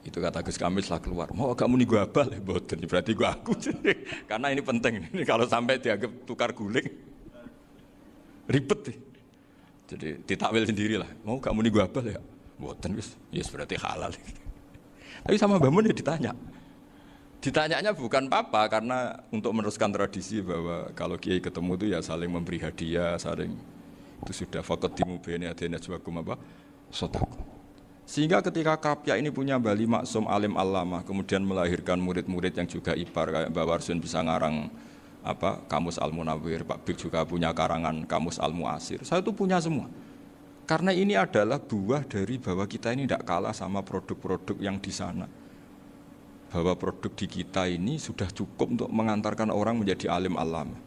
Itu kata Gus Kamil setelah keluar, mau kamu nih gue abal ya, boten, berarti gue aku. Karena ini penting, ini kalau sampai dianggap tukar guling, ribet deh. Jadi ditakwil sendirilah, mau kamu nih gue abal ya, boten, yes berarti halal. Tapi sama Mbah Mun ya ditanya. Ditanyanya bukan apa, karena untuk meneruskan tradisi bahwa kalau kiai ketemu itu ya saling memberi hadiah, saling itu sudah fakat dimubeni adena juakum apa, sotaku. Sehingga ketika Krapyak ini punya Bali Maksum alim allamah, kemudian melahirkan murid-murid yang juga ibar kayak Mbak Warsun bisa ngarang apa Kamus Al-Munawwir, Pak Bir juga punya karangan Kamus Al-Muasir. Saya itu punya semua. Karena ini adalah buah dari bahwa kita ini tidak kalah sama produk-produk yang di sana. Bahwa produk di kita ini sudah cukup untuk mengantarkan orang menjadi alim allamah.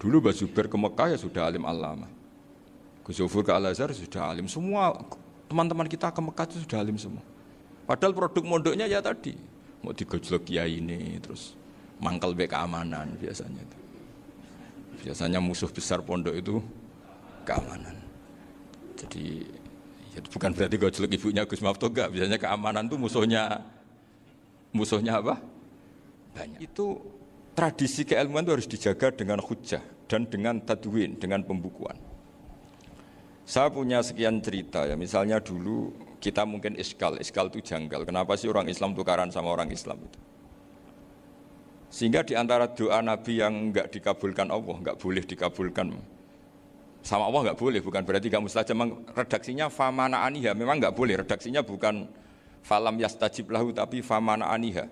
Dulu Mbak Zubair ke Mekah ya sudah alim allamah. Gus Zofur ke Al-Azhar sudah alim. Semua teman-teman kita ke Mekah itu sudah alim semua. Padahal produk mondoknya ya tadi mau digojlok kiai ini, terus mangkal be keamanan biasanya itu. Biasanya musuh besar pondok itu keamanan. Jadi ya bukan berarti gojlok ibunya Gus Maftu enggak. Biasanya keamanan itu musuhnya apa? Banyak. Itu tradisi keilmuan itu harus dijaga dengan hujjah dan dengan tadwin, dengan pembukuan. Saya punya sekian cerita ya, misalnya dulu kita mungkin iskal itu janggal. Kenapa sih orang Islam tukaran sama orang Islam itu? Sehingga di antara doa Nabi yang enggak dikabulkan Allah, enggak boleh dikabulkan sama Allah enggak boleh, bukan berarti enggak mustajab. Redaksinya famana aniha, memang enggak boleh. Redaksinya bukan falam yastajib lahu tapi famana aniha.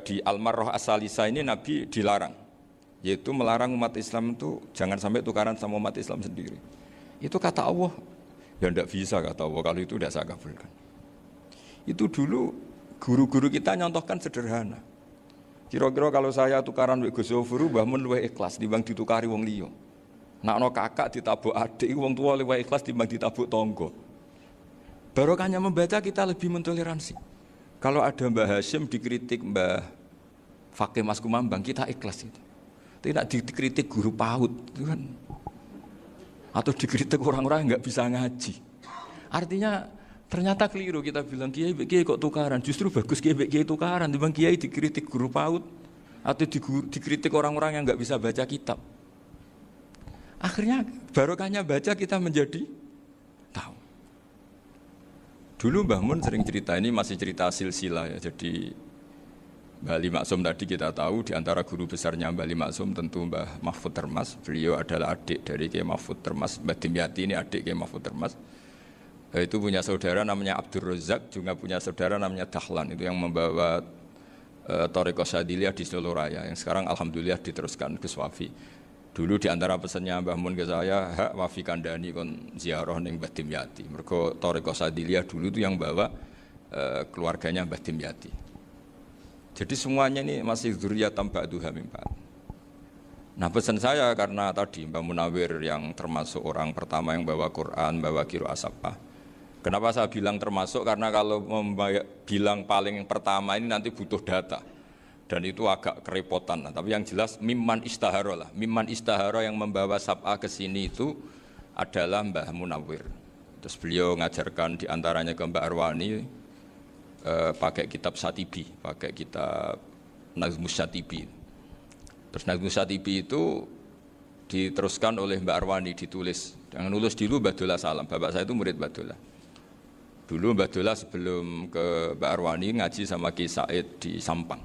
Di Al-Marrah As-Salisa ini Nabi dilarang, yaitu melarang umat Islam itu jangan sampai tukaran sama umat Islam sendiri. Itu kata Allah, ya tidak bisa kata Allah, kalau itu tidak saya kabulkan. Itu dulu guru-guru kita nyontohkan sederhana. Kira-kira kalau saya tukaran wek Gus Zofur, Mbah Mun luwih ikhlas dibanding ditukari wong liya. Nek ana kakak ditabuk adik, wong tua luwih ikhlas dibanding ditabuk tangga. Barokahnya membaca kita lebih mentoleransi. Kalau ada Mbah Hashim dikritik Mbah Fakih Mas Kumambang, kita ikhlas itu. Tapi nek dikritik guru PAUD itu kan, atau dikritik orang-orang yang nggak bisa ngaji. Artinya ternyata keliru kita bilang kiai kok tukaran. Justru bagus kiai tukaran dibanding kiai dikritik guru PAUD atau dikritik orang-orang yang nggak bisa baca kitab. Akhirnya barokahnya baca kita menjadi tahu. Dulu Mbah Mun sering cerita, ini masih cerita silsilah ya. Jadi Mbah Ali Maksum tadi kita tahu di antara guru besarnya Mbah Ali Maksum tentu Mbah Mahfud Termas. Beliau adalah adik dari Kiai Mahfud Termas. Mbah Dimyati ini adik Kiai Mahfud Termas. Itu punya saudara namanya Abdur Razak, juga punya saudara namanya Dahlan. Itu yang membawa Thariqah Syadiliyah di Solo Raya, yang sekarang alhamdulillah diteruskan ke Swafi. Dulu di antara pesannya Mbah Mun ke saya, hak wafi kandani kon ziarah ning Mbah Dimyati. Mergo Thariqah Syadiliyah dulu itu yang bawa keluarganya Mbah Dimyati. Jadi semuanya ini masih dzurriyyatan ba'duha min ba'd. Nah pesan saya karena tadi Mbak Munawir yang termasuk orang pertama yang bawa Quran, bawa Qiraah Sabah. Kenapa saya bilang termasuk? Karena kalau bilang paling pertama ini nanti butuh data. Dan itu agak kerepotan. Tapi yang jelas mimman istahara lah. Mimman istahara yang membawa Sabah ke sini itu adalah Mbah Munawir. Terus beliau ngajarkan diantaranya ke Mbak Arwani pakai kitab Satibi, pakai kitab Nazmus Satibi. Terus Nazmus Satibi itu diteruskan oleh Mbak Arwani, ditulis. Yang nulis dulu Mbak Dola Salam, bapak saya itu murid Mbak Dola. Dulu Mbak Dola sebelum ke Mbak Arwani ngaji sama Ki Said di Sampang.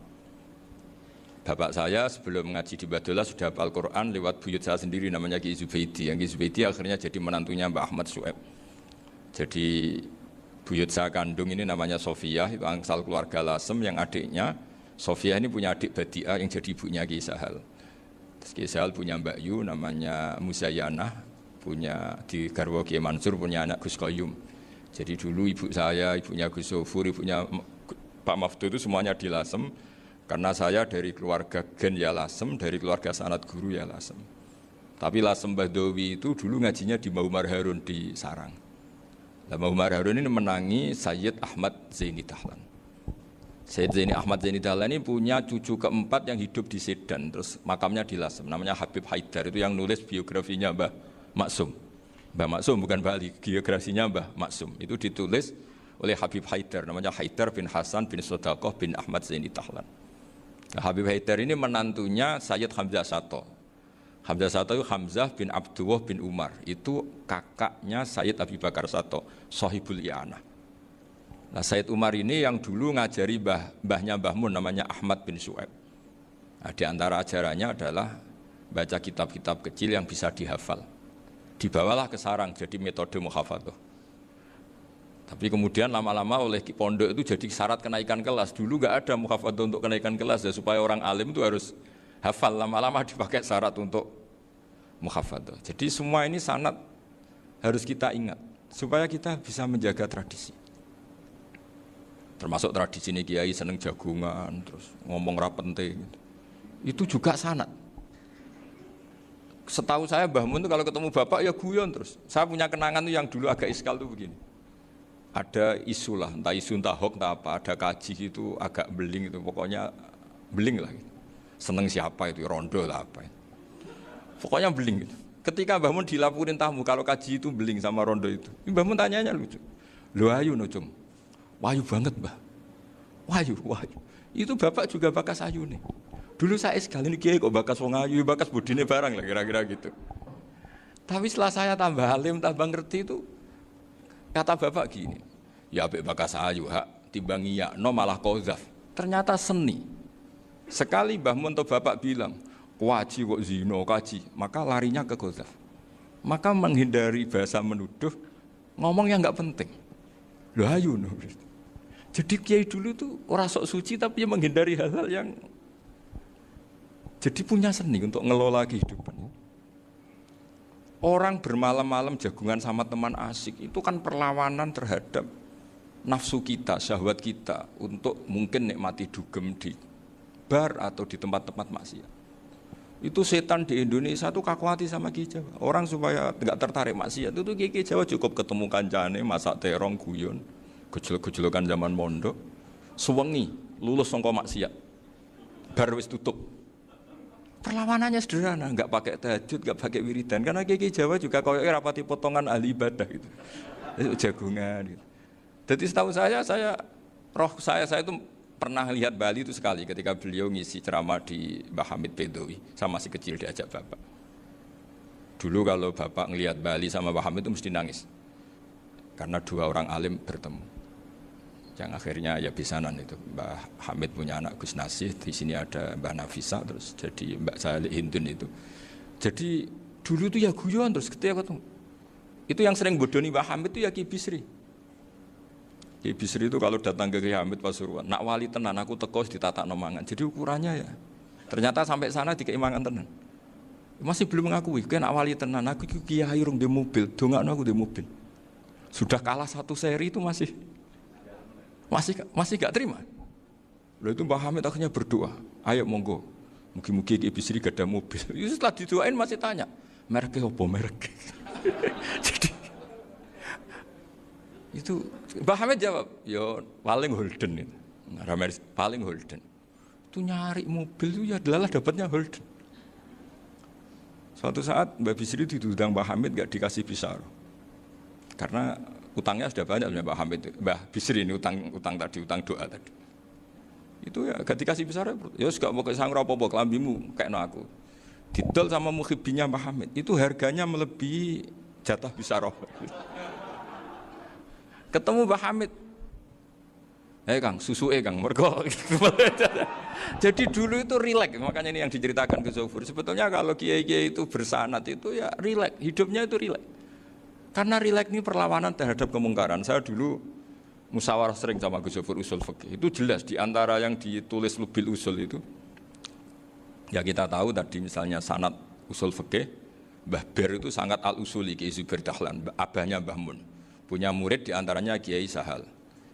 Bapak saya sebelum ngaji di Mbak Dola sudah hafal Quran lewat buyut saya sendiri namanya Ki Zubaidi. Yang Ki Zubaidi akhirnya jadi menantunya Mbak Ahmad Su'eb. Jadi buyut saya kandung ini namanya Sofiyah, itu asal keluarga Lasem yang adiknya. Sofiyah ini punya adik Badi'ah yang jadi ibunya Ki Sahal. Terus Ki Sahal punya Mbak Yu namanya Muzayanah, punya di Garwo Ki Mansur punya anak Gus Qayyum. Jadi dulu ibu saya, ibunya Gus Sofur, ibunya Pak Maftu itu semuanya di Lasem. Karena saya dari keluarga Gen ya Lasem, dari keluarga sanad guru ya Lasem. Tapi Lasem Bahdawi itu dulu ngajinya di Mbah Umar Harun di Sarang. Mbah Umar Harun ini menangi Sayyid Ahmad Zaini Dahlan. Sayyid Zaini Ahmad Zaini Dahlan ini punya cucu keempat yang hidup di Sedan, terus makamnya di Lasem, namanya Habib Haidar, itu yang nulis biografinya Mbah Maksum. Mbah Maksum bukan Bali, biografinya Mbah Maksum. Itu ditulis oleh Habib Haidar, namanya Haidar bin Hasan bin Sodaqoh bin Ahmad Zaini Dahlan. Nah, Habib Haidar ini menantunya Sayyid Hamzah Sato. Hamzah Sato itu Hamzah bin Abdullah bin Umar, itu kakaknya Sayyid Abi Bakar Sato, Sohibul I'anah. Nah Sayyid Umar ini yang dulu ngajari mbahnya Mbah Mun namanya Ahmad bin Su'eb. Nah, di antara ajarannya adalah baca kitab-kitab kecil yang bisa dihafal. Dibawalah ke sarang jadi metode muhafadzah. Tapi kemudian lama-lama oleh pondok itu jadi syarat kenaikan kelas. Dulu nggak ada muhafadzah untuk kenaikan kelas ya, supaya orang alim itu harus hafal, lama-lama dipakai syarat untuk muhafadzah. Jadi semua ini sanad harus kita ingat supaya kita bisa menjaga tradisi. Termasuk tradisi ini kiai seneng jagungan, terus ngomong ra penting. Itu juga sanad. Setahu saya Mbah Mun itu kalau ketemu bapak ya guyon terus. Saya punya kenangan tuh yang dulu agak iskal tuh begini. Ada isu lah, entah isu entah hoax entah apa, ada kaji itu agak beling itu, pokoknya beling lah gitu. Seneng siapa itu, rondo lah apa itu. Pokoknya beling gitu. Ketika Mbah Mun dilaporin tamu kalau kaji itu beling sama rondo itu, Mbah Mun tanyanya lucu. Lho ayu no cum. Wahyu banget Mbah. Wahyu. Itu bapak juga bakas ayu nih. Dulu saya sekali ini kiai kok bakas wong ayu, bakas budine barang lah kira-kira gitu. Tapi setelah saya tambah alim, tambah ngerti itu, kata bapak gini, ya abek bakas ayu hak timbang iya, no malah kozaf. Ternyata seni. Sekali Mbah Mun atau bapak bilang, kaji kok zino kaji, maka larinya ke kozaf. Maka menghindari bahasa menuduh, ngomong yang nggak penting. Loh ayu no. Jadi kiai dulu tuh orang sok suci tapi menghindari hal-hal yang jadi punya seni untuk ngelola kehidupan. Orang bermalam-malam jagungan sama teman asik itu kan perlawanan terhadap nafsu kita, syahwat kita untuk mungkin nikmati dugem di bar atau di tempat-tempat maksiat. Itu setan di Indonesia tuh kakuati sama Ki Jawa. Orang supaya tidak tertarik maksiat itu Ki Jawa cukup ketemu kancane masak terong guyon, gejolok-gejolokan zaman mondok, suwengi lulus sangka maksiat. Bar wis tutup. Perlawanannya sederhana, enggak pakai tahajud, enggak pakai wiridan, karena Ki Jawa juga koyoke rapati potongan ahli ibadah gitu. Itu jagungan gitu. Jadi setahu saya itu pernah lihat Bali itu sekali ketika beliau ngisi ceramah di Mbah Hamid Bedowi, saya masih kecil diajak bapak. Dulu kalau bapak ngelihat Bali sama Mbah Hamid itu mesti nangis, karena dua orang alim bertemu. Yang akhirnya ya bisanan itu. Mbah Hamid punya anak Gus Nasih, di sini ada Mbah Nafisa, terus jadi Mbak Salih Hindun itu. Jadi dulu itu ya guyon terus ketika ketemu. Itu yang sering bodoni Mbah Hamid itu ya Ki Bisri. Ki Bisri itu kalau datang ke Ki Hamid Pasuruan, nak wali tenan aku teko ditatak nomangan. Jadi ukurannya ya. Ternyata sampai sana dikei mangan tenan. Masih belum mengakui, kan nak wali tenan aku kiai rung di mobil, dongakno aku di mobil. Sudah kalah satu seri itu masih gak terima. Lalu itu Mbah Hamid akhirnya berdoa, ayo monggo Mugi-mugi Ki Bisri gak ada mobil. Itu setelah didoain masih tanya, mereknya apa merek? Jadi itu Mbah Hamid jawab, yo paling Holden itu. Paling Holden. Itu nyari mobil itu ya adalah dapatnya Holden. Suatu saat Mbah Bisri diundang Mbah Hamid gak dikasih pisau. Karena utangnya sudah banyak Mbah Hamid. Mbah Bisri ini utang tadi, utang doa tadi. Itu ya gak dikasih pisau. Ya gak mau kesang apa-apa kelambimu kayak aku. Didol sama muhibbinya Mbah Hamid. Itu harganya melebihi jatah pisau. Ketemu Mbah Hamid, Kang, susu Kang, mergo. Jadi dulu itu rileks, makanya ini yang diceritakan ke Zofur. Sebetulnya kalau kiai-kiai itu bersanat itu ya rileks, hidupnya itu rileks. Karena rileks ini perlawanan terhadap kemungkaran. Saya dulu musyawarah sering sama Gus Zofur usul fikih. Itu jelas di antara yang ditulis Lubil Usul itu. Ya kita tahu tadi misalnya sanad usul fikih, Mbah Ber itu sangat al-usuli Kiai Zubair Dahlan, abahnya Mbah Mun. Punya murid diantaranya Kiai Sahal.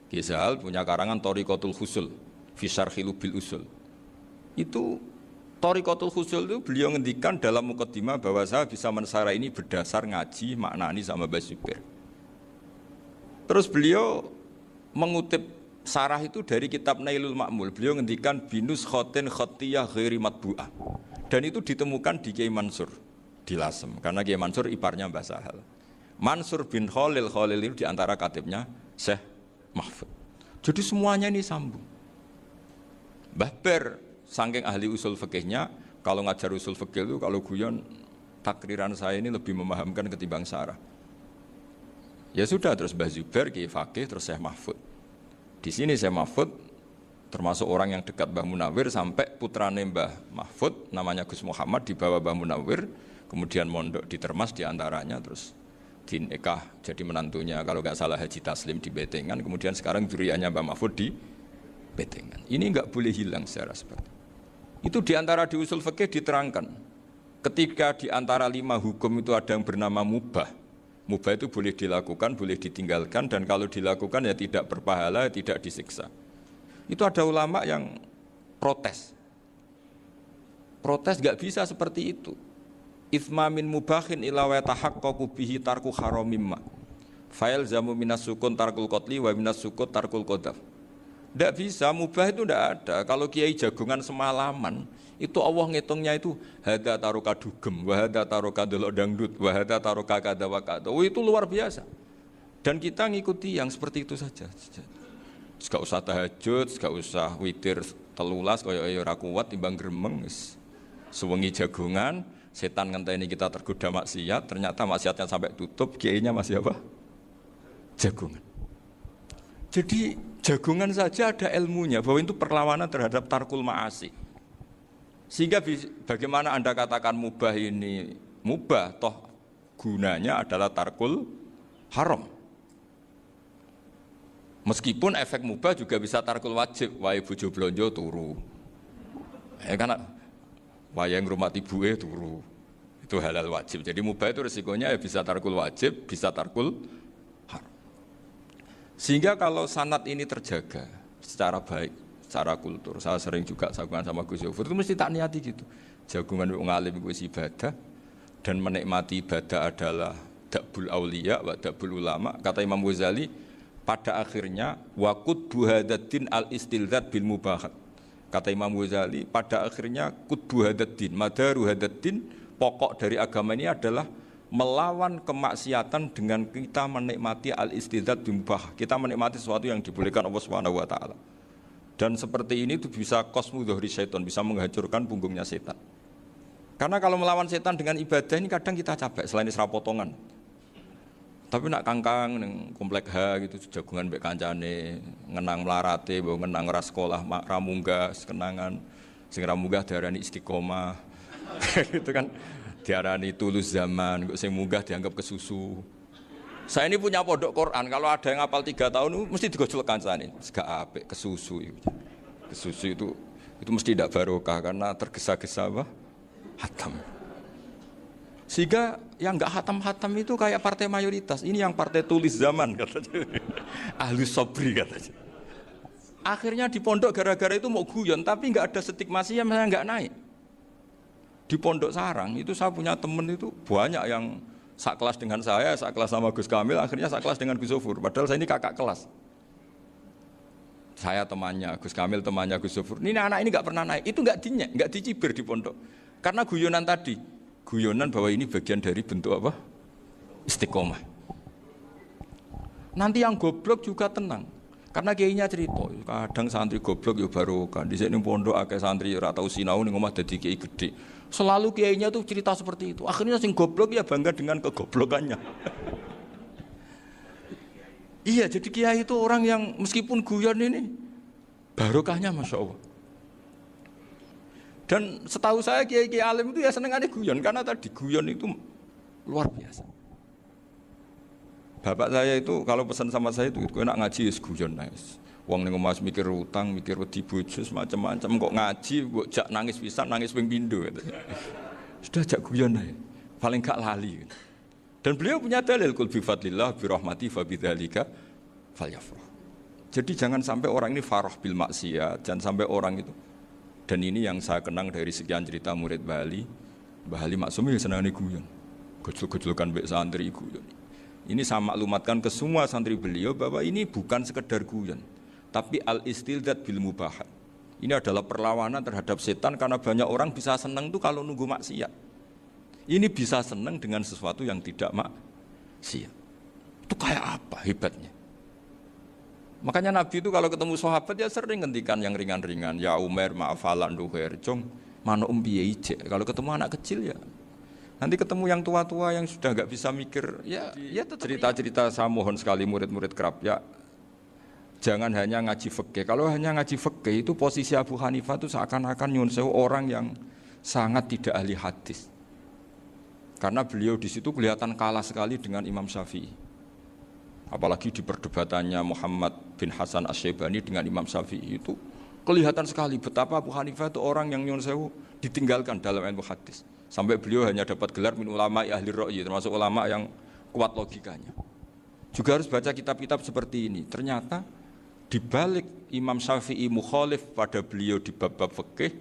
Kiai Sahal punya karangan Thariqatul Husul, fi syarhi Lubil Usul. Itu Thariqatul Husul itu beliau ngendikan dalam mukaddimah bahwa saya bisa mensarah ini berdasar ngaji maknani sama Mbah Zubair. Terus beliau mengutip sarah itu dari kitab Nailul Ma'mul. Beliau ngendikan binus khotin khotiyah ghairi matbu'ah. Dan itu ditemukan di Kiai Mansur di Lasem. Karena Kiai Mansur iparnya Mbah Sahal. Mansur bin Khalil itu diantara katibnya Syekh Mahfud. Jadi semuanya ini sambung. Mbah Ber, saking ahli usul fikihnya, kalau ngajar usul fikih itu, kalau guyon, takriran saya ini lebih memahamkan ketimbang sarah. Ya sudah, terus Mbah Zubair, Kiai Fakih, terus Syekh Mahfud. Di sini Syekh Mahfud termasuk orang yang dekat Mbah Munawir sampai putrane Mbah Mahfud, namanya Gus Muhammad, dibawa Mbah Munawir, kemudian mondok di Termas diantaranya, terus dinikah jadi menantunya kalau nggak salah Haji Taslim di Betengan, kemudian sekarang juriannya Mbah Mahfud di Betengan. Ini nggak boleh hilang secara seperti itu. Diantara di usul fikih diterangkan ketika diantara 5 hukum itu ada yang bernama mubah. Mubah itu boleh dilakukan, boleh ditinggalkan, dan kalau dilakukan ya tidak berpahala, tidak disiksa. Itu ada ulama yang protes nggak bisa seperti itu. Ithma min mubahin ila wa tahaqqaqu bihi tarku haramimma. Fail zamu minas sukun tarkul qatli wa minas sukut tarkul qadaf. Tidak bisa, mubah itu tidak ada. Kalau kiai jagungan semalaman, itu Allah ngitungnya itu hada taruka dugem, wa hada taruka delok dangdut, wa hada taruka kada wa kada. Oh, itu luar biasa. Dan kita ngikuti yang seperti itu saja. Gak usah tahajud, gak usah witir telulas kaya ora kuat timbang gremeng. Sewengi jagungan, setan ngenteni kita tergoda maksiat, ternyata maksiatnya sampai tutup, kiainya masih apa? Jagungan. Jadi jagungan saja ada ilmunya, bahwa itu perlawanan terhadap tarkul ma'asi. Sehingga bagaimana Anda katakan mubah ini mubah, toh gunanya adalah tarkul haram. Meskipun efek mubah juga bisa tarkul wajib, wae bojo blonjo turu. Karena wae ngrumati ibuke turu. Itu halal wajib. Jadi mubah itu resikonya ya bisa tarkul wajib, bisa tarkul haram. Sehingga kalau sanad ini terjaga secara baik, secara kultur, saya sering juga jagungan sama Gus Zofur, itu mesti tak niati gitu. Jagungan wong alim kuwi ibadah, dan menikmati ibadah adalah dakbul auliya wa dakbul ulama. Kata Imam Ghazali, pada akhirnya waqud buhadatin al-istilzat bil mubahat. Kata Imam Ghazali, pada akhirnya qutbu hadaddin, madaru hadaddin, pokok dari agama ini adalah melawan kemaksiatan dengan kita menikmati al-istidzat bimubah. Kita menikmati sesuatu yang dibolehkan Allah Subhanahu wa taala. Dan seperti ini itu bisa qasmu dhuhri syaitan, bisa menghancurkan punggungnya setan. Karena kalau melawan setan dengan ibadah ini kadang kita capek selain isra potongan. Tapi nak kangkang ning komplek H gitu jagungan mbek kancane, ngenang mlarate, mbok ngenang ora sekolah, ra munggah kenangan. Sing ra munggah diarani istiqomah. Itu kan diarani tulus zaman, kok sing munggah dianggap kesusu. Saya ini punya pondok Quran, kalau ada yang hafal 3 tahun mesti digojol kancane. Gak apik kesusu itu. Kesusu itu mesti tidak barokah karena tergesa-gesa apa? Hatam. Sehingga yang enggak hatam-hatam itu kayak partai mayoritas. Ini yang partai tulis zaman katanya. Ahlus sobri katanya. Akhirnya di pondok gara-gara itu mau guyon, tapi enggak ada stigmasi yang enggak naik. Di Pondok Sarang itu saya punya temen itu banyak yang sak kelas dengan saya, sak kelas sama Gus Kamil, akhirnya sak kelas dengan Gus Sofur. Padahal saya ini kakak kelas. Saya temannya, Gus Kamil temannya Gus Sofur. Ini anak ini nggak pernah naik, itu nggak dicibir di pondok. Karena guyonan tadi, guyonan bahwa ini bagian dari bentuk apa? Istiqomah. Nanti yang goblok juga tenang. Karena kiainya cerita, kadang santri goblok ya barokah. Di sini pondok akeh santri ora tau sinau ning omah dadi kiai gede. Selalu kiainya tuh cerita seperti itu. Akhirnya sing goblok ya bangga dengan kegoblokannya. Iya, jadi kiai itu orang yang meskipun guyon ini barokahnya Masya Allah. Dan setahu saya kiai-kiai alim itu ya senengannya guyon, karena tadi guyon itu luar biasa. Bapak saya itu kalau pesan sama saya itu enak ngaji wis guyon nice. Wong ning omah mikir utang, mikir wedi bojo macam-macam kok ngaji kok jak nangis pisan, nangis ping pindho gitu. Sudah jak guyon ae. Paling gak lali. Gitu. Dan beliau punya dalil kul bi fadlillah bi rahmati fa bidzalika falyafrah. Jadi jangan sampai orang ini farah bil maksiat, jangan sampai orang itu. Dan ini yang saya kenang dari sekian cerita murid Bali. Mbah Ali Maksum ya senangane guyon. Gojol-gojolkan mbek santri guyon. Ini saya maklumatkan ke semua santri beliau bahwa ini bukan sekedar guyon, tapi al-istildad bil mubahat. Ini adalah perlawanan terhadap setan karena banyak orang bisa senang tuh kalau nunggu maksiat. Ini bisa senang dengan sesuatu yang tidak maksiat. Itu kayak apa hebatnya? Makanya Nabi itu kalau ketemu sahabat ya sering ngendikan yang ringan-ringan. Ya Umar ma'afalan duher jong mano umbiye ije. Kalau ketemu anak kecil ya. Nanti ketemu yang tua-tua yang sudah nggak bisa mikir, ya cerita-cerita saya mohon sekali murid-murid kerap ya, jangan hanya ngaji fikih. Kalau hanya ngaji fikih itu posisi Abu Hanifah itu seakan-akan nyun sewu orang yang sangat tidak ahli hadis, karena beliau di situ kelihatan kalah sekali dengan Imam Syafi'i. Apalagi di perdebatannya Muhammad bin Hasan Asy-Syaibani dengan Imam Syafi'i itu kelihatan sekali betapa Abu Hanifah itu orang yang nyun sewu ditinggalkan dalam ilmu hadis. Sampai beliau hanya dapat gelar min ulama ahli ra'yi, termasuk ulama yang kuat logikanya. Juga harus baca kitab-kitab seperti ini. Ternyata di balik Imam Syafi'i mukhalif pada beliau di bab-bab fikih,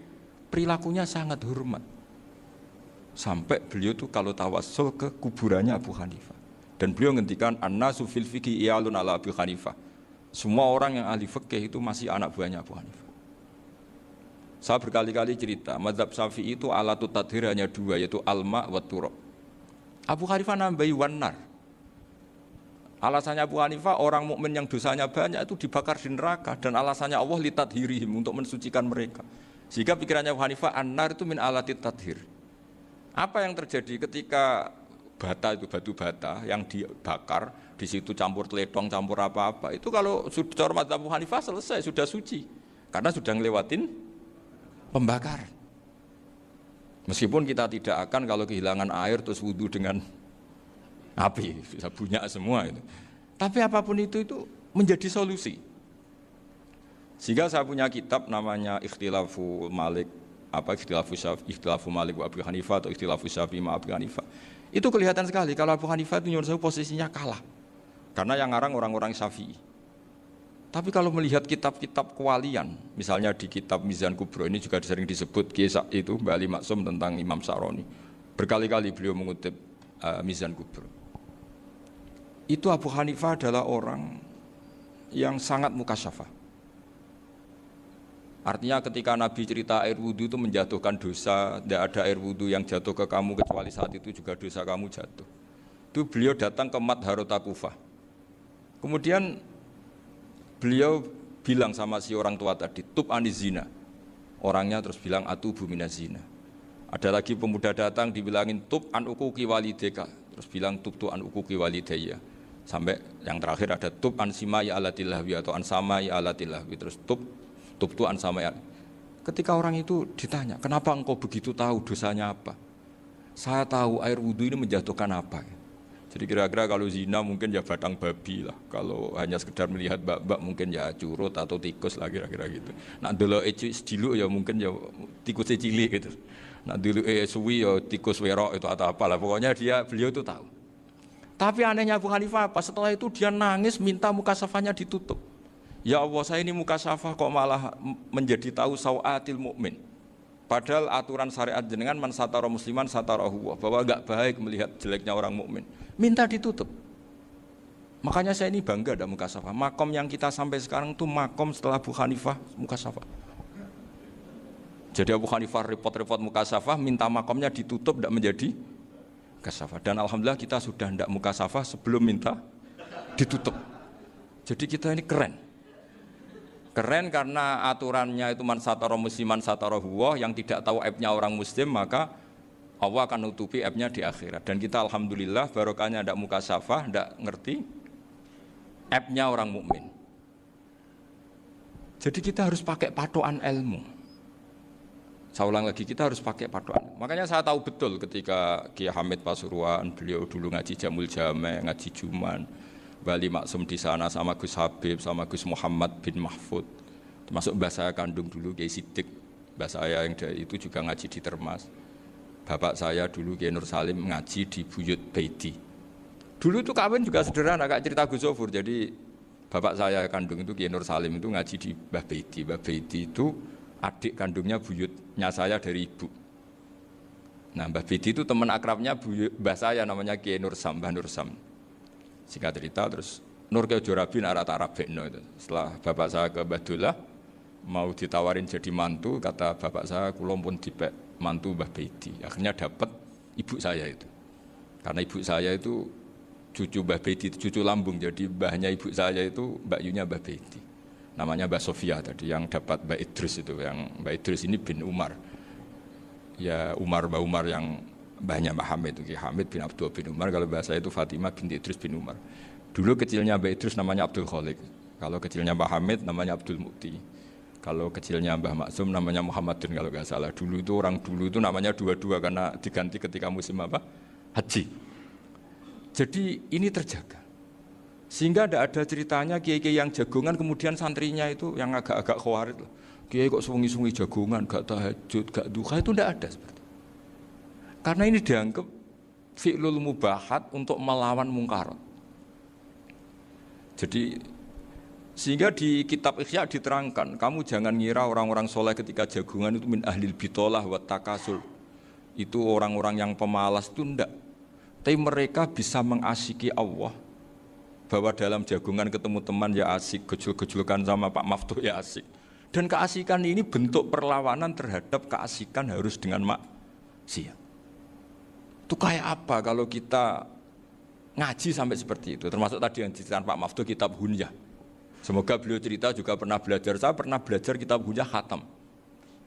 perilakunya sangat hormat. Sampai beliau itu kalau tawassul ke kuburannya Abu Hanifah. Dan beliau ngendikan an-nasu fil fiqhi iyalun ala Abu Hanifah. Semua orang yang ahli fikih itu masih anak buahnya Abu Hanifah. Saya berkali-kali cerita, mazhab Syafi'i itu alatut tadhir hanya dua, yaitu alma wa turab. Abu Hanifah nambahi wanar. Alasannya Abu Hanifah, orang mukmin yang dosanya banyak itu dibakar di neraka, dan alasannya Allah litadhirihim, untuk mensucikan mereka. Sehingga pikirannya Abu Hanifah, an-nar itu min alatit tadhir. Apa yang terjadi ketika bata itu batu bata yang dibakar, di situ campur teledong, campur apa-apa, itu kalau sudah mazhab Abu Hanifah selesai, sudah suci, karena sudah ngelewatin pembakaran. Meskipun kita tidak akan kalau kehilangan air terus wudhu dengan api, bisa bunyak semua itu. Tapi apapun itu menjadi solusi. Sehingga saya punya kitab namanya Ikhtilafu Malik, Ikhtilafu Malik wa Abu Hanifah atau Ikhtilafu Syafi'i ma Abu Hanifah. Itu kelihatan sekali kalau Abu Hanifah itu nyuruh posisinya kalah. Karena yang ngarang orang-orang Syafi'i. Tapi kalau melihat kitab-kitab kewalian, misalnya di kitab Mizan Kubro, ini juga sering disebut kisah itu Mbah Ali Maksum tentang Imam Sa'roni. Berkali-kali beliau mengutip Mizan Kubro. Itu Abu Hanifah adalah orang yang sangat mukasyafah. Artinya ketika Nabi cerita air wudhu itu menjatuhkan dosa, tidak ada air wudhu yang jatuh ke kamu kecuali saat itu juga dosa kamu jatuh. Itu beliau datang ke Madharota Kufah. Kemudian beliau bilang sama si orang tua tadi, tub anizina. Orangnya terus bilang atubu minazina. Ada lagi pemuda datang dibilangin tub an ukuki walideka. Terus bilang tub tu an ukuki walidaya. Sampai yang terakhir ada tub an simai alatilahwi atau an samai alatilahwi. Terus tub tu an samai. Ketika orang itu ditanya, kenapa engkau begitu tahu dosanya apa? Saya tahu air wudhu ini menjatuhkan apa. Jadi kira-kira kalau zina mungkin ya batang babi lah. Kalau hanya sekedar melihat bak-bak mungkin ya curut atau tikus lah kira-kira gitu. Nak dulu sediluk ya mungkin ya tikus cilik gitu. Nak dulu suwi ya tikus werok itu atau apalah. Pokoknya beliau itu tahu. Tapi anehnya Abu Hanifah apa? Setelah itu dia nangis minta muka syafahnya ditutup. Ya Allah, saya ini muka syafah kok malah menjadi tahu sawatil mukmin. Padahal aturan syariat jenengan man satara musliman satarahu, bahwa enggak baik melihat jeleknya orang mukmin. Minta ditutup. Makanya saya ini bangga ada mukasafah. Makom yang kita sampai sekarang itu makom setelah Abu Hanifah mukasafah. Jadi Abu Hanifah repot-repot mukasafah, minta makomnya ditutup, tidak menjadi mukasafah. Dan alhamdulillah kita sudah tidak mukasafah sebelum minta ditutup. Jadi kita ini keren. Keren karena aturannya itu man satara musliman satara huwa, yang tidak tahu aibnya orang muslim maka Allah akan nutupi aibnya di akhirat. Dan kita alhamdulillah barokahnya tidak mukasafah, tidak ngerti aibnya orang mukmin. Jadi kita harus pakai patokan ilmu. Saya ulang lagi, kita harus pakai patokan. Makanya saya tahu betul ketika Kiai Hamid Pasuruan, beliau dulu ngaji Jamul Jame, ngaji Juman, Bali Maksum di sana sama Gus Habib, sama Gus Muhammad bin Mahfud. Termasuk mbah saya kandung dulu Kiai Sidik, mbah saya yang dari itu juga ngaji di Termas. Bapak saya dulu Kiai Nur Salim ngaji di Buyut Baiti. Dulu itu kawin juga sederhana, kayak cerita Gus Zofur. Jadi bapak saya kandung itu Kiai Nur Salim itu ngaji di Mbah Baiti. Mbah Baiti itu adik kandungnya buyutnya saya dari ibu. Nah, Mbah Baiti itu teman akrabnya mbah saya namanya Kiai Nur Sam, Mbah Nur Sam. Singkat cerita terus Nur Kiai Jorabi narat Arabekno itu. Setelah bapak saya ke Badullah mau ditawarin jadi mantu, kata bapak saya kula pun dipek mantu Mbah Baiti. Akhirnya dapat ibu saya itu. Karena ibu saya itu cucu Mbah Baiti, cucu lambung. Jadi mbahnya ibu saya itu Mbak Yunya Mbah Baiti. Namanya Mbak Sofia tadi yang dapat Mbak Idris itu, yang Mbak Idris ini bin Umar. Ya Mbak Umar yang mbahnya Mbak Hamid itu, Hamid bin Abdul bin Umar. Kalau bahasa itu Fatimah binti Idris bin Umar. Dulu kecilnya Mbak Idris namanya Abdul Khalik. Kalau kecilnya Mbak Hamid namanya Abdul Mukti. Kalau kecilnya Mbah Maksum namanya Muhammadun kalau nggak salah. Dulu itu orang dulu itu namanya dua-dua karena diganti ketika musim apa? Haji. Jadi ini terjaga. Sehingga tidak ada ceritanya kiai-kiai yang jagongan kemudian santrinya itu yang agak-agak khawarit. Kiai kok sungi-sungi jagongan, gak tahajud, gak duha, itu tidak ada seperti itu. Karena ini dianggap fi'lul mubahat untuk melawan mungkarat. Jadi sehingga di kitab Ihya diterangkan, kamu jangan ngira orang-orang soleh ketika jagongan itu min ahlil bitolah wa takasul. Itu orang-orang yang pemalas, itu tidak. Tapi mereka bisa mengasyiki Allah. Bahwa dalam jagungan ketemu teman ya asik, gejul-gejulkan sama Pak Maftuh ya asik. Dan keasikan ini bentuk perlawanan terhadap keasikan harus dengan maksiat. Itu kayak apa kalau kita ngaji sampai seperti itu. Termasuk tadi yang diceritakan Pak Maftuh kitab Hunyah. Semoga beliau cerita juga pernah belajar. Saya pernah belajar kitab Hunyah khatam.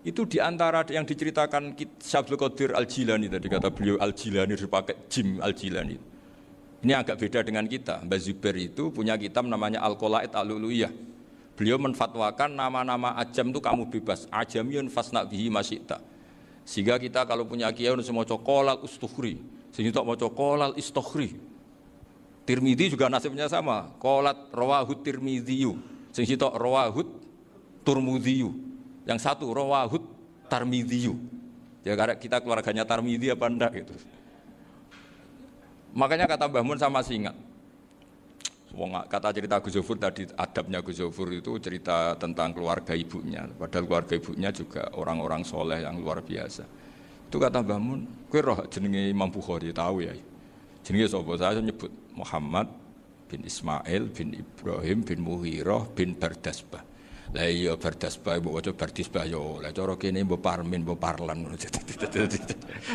Itu diantara yang diceritakan Syabdul Qadir Al-Jilani tadi, kata beliau Al-Jilani dipakai Jim Al-Jilani. Ini agak beda dengan kita. Mbah Zubair itu punya kitab namanya Al-Qolaid Al-Luluyah. Beliau menfatwakan nama-nama ajam itu kamu bebas. Ajamiyun fasna bihi masyita. Sehingga kita kalau punya kiai harus mau cokolal ustukhri. Sehingga mau cokolal istukhri. Tirmidzi juga nasibnya sama. Qolat rawahut tirmidziyu. Sehingga rawahut turmudziyu. Yang satu rawahut tarmidziyu. Ya karena kita keluarganya Tarmidzi apa enggak gitu. Makanya kata Mbah Mun sama masih ingat. Kata cerita Gus Zofur tadi, adabnya Gus Zofur itu cerita tentang keluarga ibunya. Padahal keluarga ibunya juga orang-orang soleh yang luar biasa. Itu kata Mbah Mun, kowe roh jenenge Imam Bukhari tahu ya. Jenenge sapa? Saya nyebut Muhammad bin Ismail bin Ibrahim bin Mughirah bin Bardasbah. Lah iya Bardasbah mbok waca Bardisbah yo. Lah cara kene mbok Parmin mbok Parlan.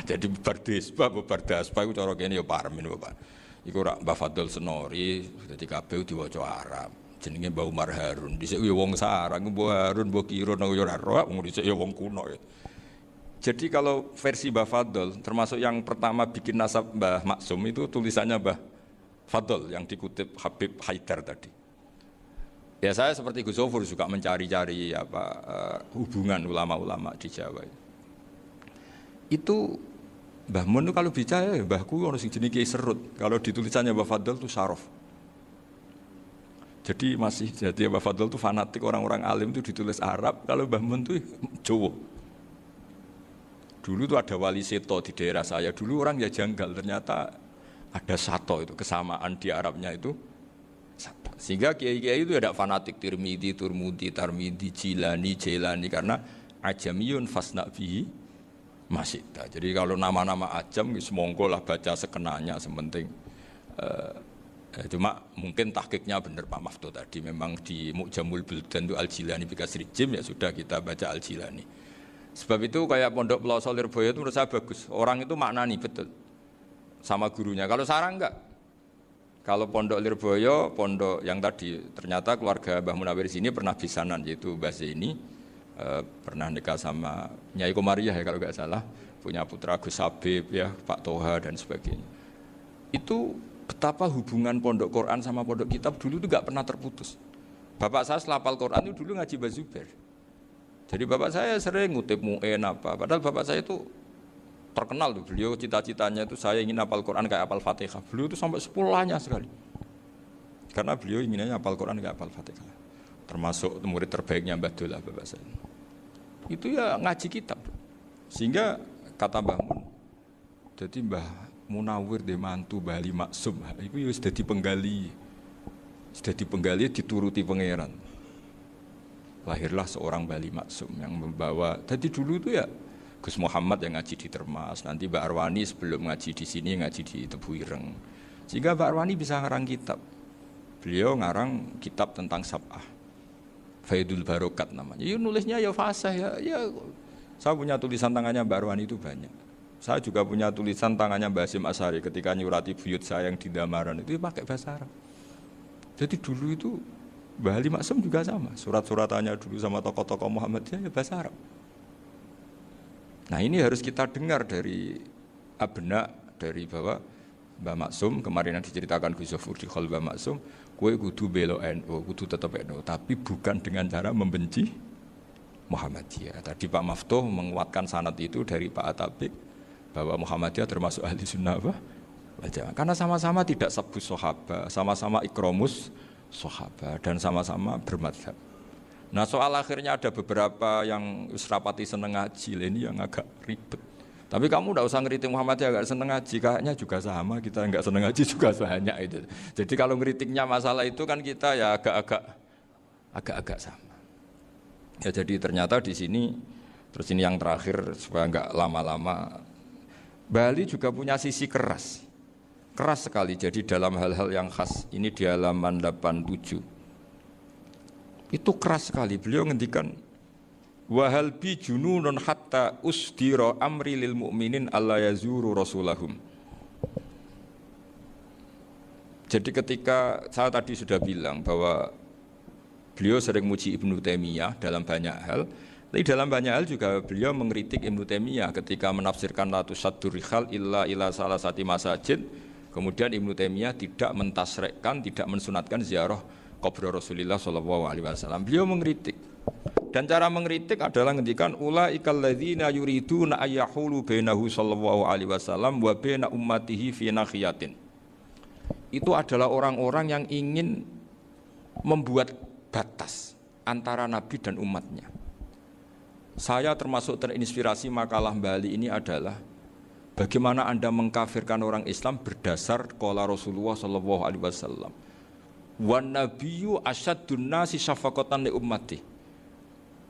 Jadi Bardisbah mbok Bardasbah iku cara kene yo Parmin mbok. Iku rak Mbah Fadl Senori dadi kabeh diwaca Arab. Jenenge Mbah Umar Harun. Dhisik yo wong sarang Mbah Harun mbok kira nang yo ora roh wong dhisik yo wong kuno. Jadi kalau versi Mbah Fadl termasuk yang pertama bikin nasab Mbah Maksum itu tulisannya Mbah Fadl yang dikutip Habib Haidar tadi. Ya saya seperti Gus Zofur juga mencari-cari hubungan ulama-ulama di Jawa. Itu Mbah Mun kalau bicara ya mbahku orang sing jenenge Kiai Serut. Kalau ditulisannya Mbah Fadl itu Sarof. Jadi Mbah Fadl itu fanatik orang-orang alim itu ditulis Arab, kalau Mbah Mun itu Jawa. Dulu itu ada wali seto di daerah saya. Dulu orang ya janggal, ternyata ada sato itu kesamaan di Arabnya itu. Sehingga kiai-kiai itu ada fanatik Tirmidzi, Turmudi, Tarmidi, Jilani, Jailani karena ajamiyun fasna bihi masita. Jadi kalau nama-nama ajam semonggo lah baca sekenanya sementing cuma mungkin tahqiqnya benar Pak Maftuh tadi memang di Mu'jamul Buldan itu Al-Jilani bikasri jim ya sudah kita baca Al-Jilani. Sebab itu kayak Pondok Pelosok Lirboyo itu menurut saya bagus. Orang itu maknani betul sama gurunya. Kalau Sarang enggak. Kalau Pondok Lirboyo, pondok yang tadi ternyata keluarga Mbah Munawir sini pernah bisanan yaitu Mbah Zaini pernah nikah sama Nyai Komariah ya kalau enggak salah, punya putra Gus Habib ya, Pak Toha dan sebagainya. Itu betapa hubungan pondok Quran sama pondok kitab dulu itu enggak pernah terputus. Bapak saya selapal Quran itu dulu ngaji Mbah Zubair. Jadi bapak saya sering ngutip mu'en apa, padahal bapak saya itu terkenal tuh, beliau cita-citanya itu saya ingin hafal Quran kayak hafal Fatihah. Beliau itu sampai sepulahnya sekali. Karena beliau inginnya hafal Quran kayak hafal Fatihah. Termasuk murid terbaiknya Mbah Dullah bapak saya. Itu ya ngaji kitab. Sehingga kata Mbah Mun, jadi Mbah Munawir de mantu Mbah Ali Maksum, itu ya sudah dipenggali. Sudah dipenggali dituruti pangeran. Lahirlah seorang Bali Maksum yang membawa. Tadi dulu itu ya Gus Muhammad yang ngaji di Termas, nanti Mbak Arwani sebelum ngaji di sini ngaji di Tebuireng. Sehingga Mbak Arwani bisa ngarang kitab. Beliau ngarang kitab tentang Sab'ah. Faidul Barokat namanya. Ya nulisnya ya fasih ya. Saya punya tulisan tangannya Mbak Arwani itu banyak. Saya juga punya tulisan tangannya Mbak Hasyim Asy'ari ketika nyurati buyut saya yang di Damaran itu pakai bahasa Arab. Jadi dulu itu Mbah Ali Maksum juga sama, surat-suratannya dulu sama tokoh-tokoh Muhammadiyah ya bahasa Arab. Nah ini harus kita dengar dari abna, dari bahwa Mbah Maksum, kemarin yang diceritakan Gus Zofur di Khol Mbah Maksum, kue kudu belo NU, kudu tetap NU, tapi bukan dengan cara membenci Muhammadiyah. Tadi Pak Maftuh menguatkan sanad itu dari Pak Atabik, bahwa Muhammadiyah termasuk ahli sunnah karena sama-sama tidak sabus sahabat, sama-sama ikromus sahabat dan sama-sama bermadhab. Nah soal akhirnya ada beberapa yang rapati seneng ngaji, ini yang agak ribet. Tapi kamu tidak usah ngeritik Muhammadiyah agak seneng ngaji, kayaknya juga sama, kita enggak seneng ngaji juga banyak itu. Jadi kalau ngeritiknya masalah itu kan kita ya agak-agak sama. Ya jadi ternyata di sini, terus ini yang terakhir supaya enggak lama-lama, Bali juga punya sisi keras. Keras sekali, jadi dalam hal-hal yang khas. Ini di halaman 87 itu keras sekali. Beliau ngendikan wahal bi jununun hatta usdira amri lil mu'minin alla yazuru rasulahum. Jadi ketika saya tadi sudah bilang bahwa beliau sering muji Ibnu Taimiyah dalam banyak hal, tapi dalam banyak hal juga beliau mengkritik Ibnu Taimiyah ketika menafsirkan la tusaddur rihal illa ila salasati masajid. Kemudian Ibnu Taimiyah tidak mentasrekkan, tidak mensunatkan ziarah kubur Rasulullah SAW. Beliau mengkritik. Dan cara mengkritik adalah ngendikan ulaikal ladzina yuriduna ayyahulu bainahu sallallahu alaihi wasallam wa baina ummatihi fi nakhiyatin. Itu adalah orang-orang yang ingin membuat batas antara Nabi dan umatnya. Saya termasuk terinspirasi makalah Bali ini adalah bagaimana Anda mengkafirkan orang Islam berdasar qala Rasulullah sallallahu alaihi wasallam. Wan nabiyyu asyaddun nasi syafaqatan li ummati.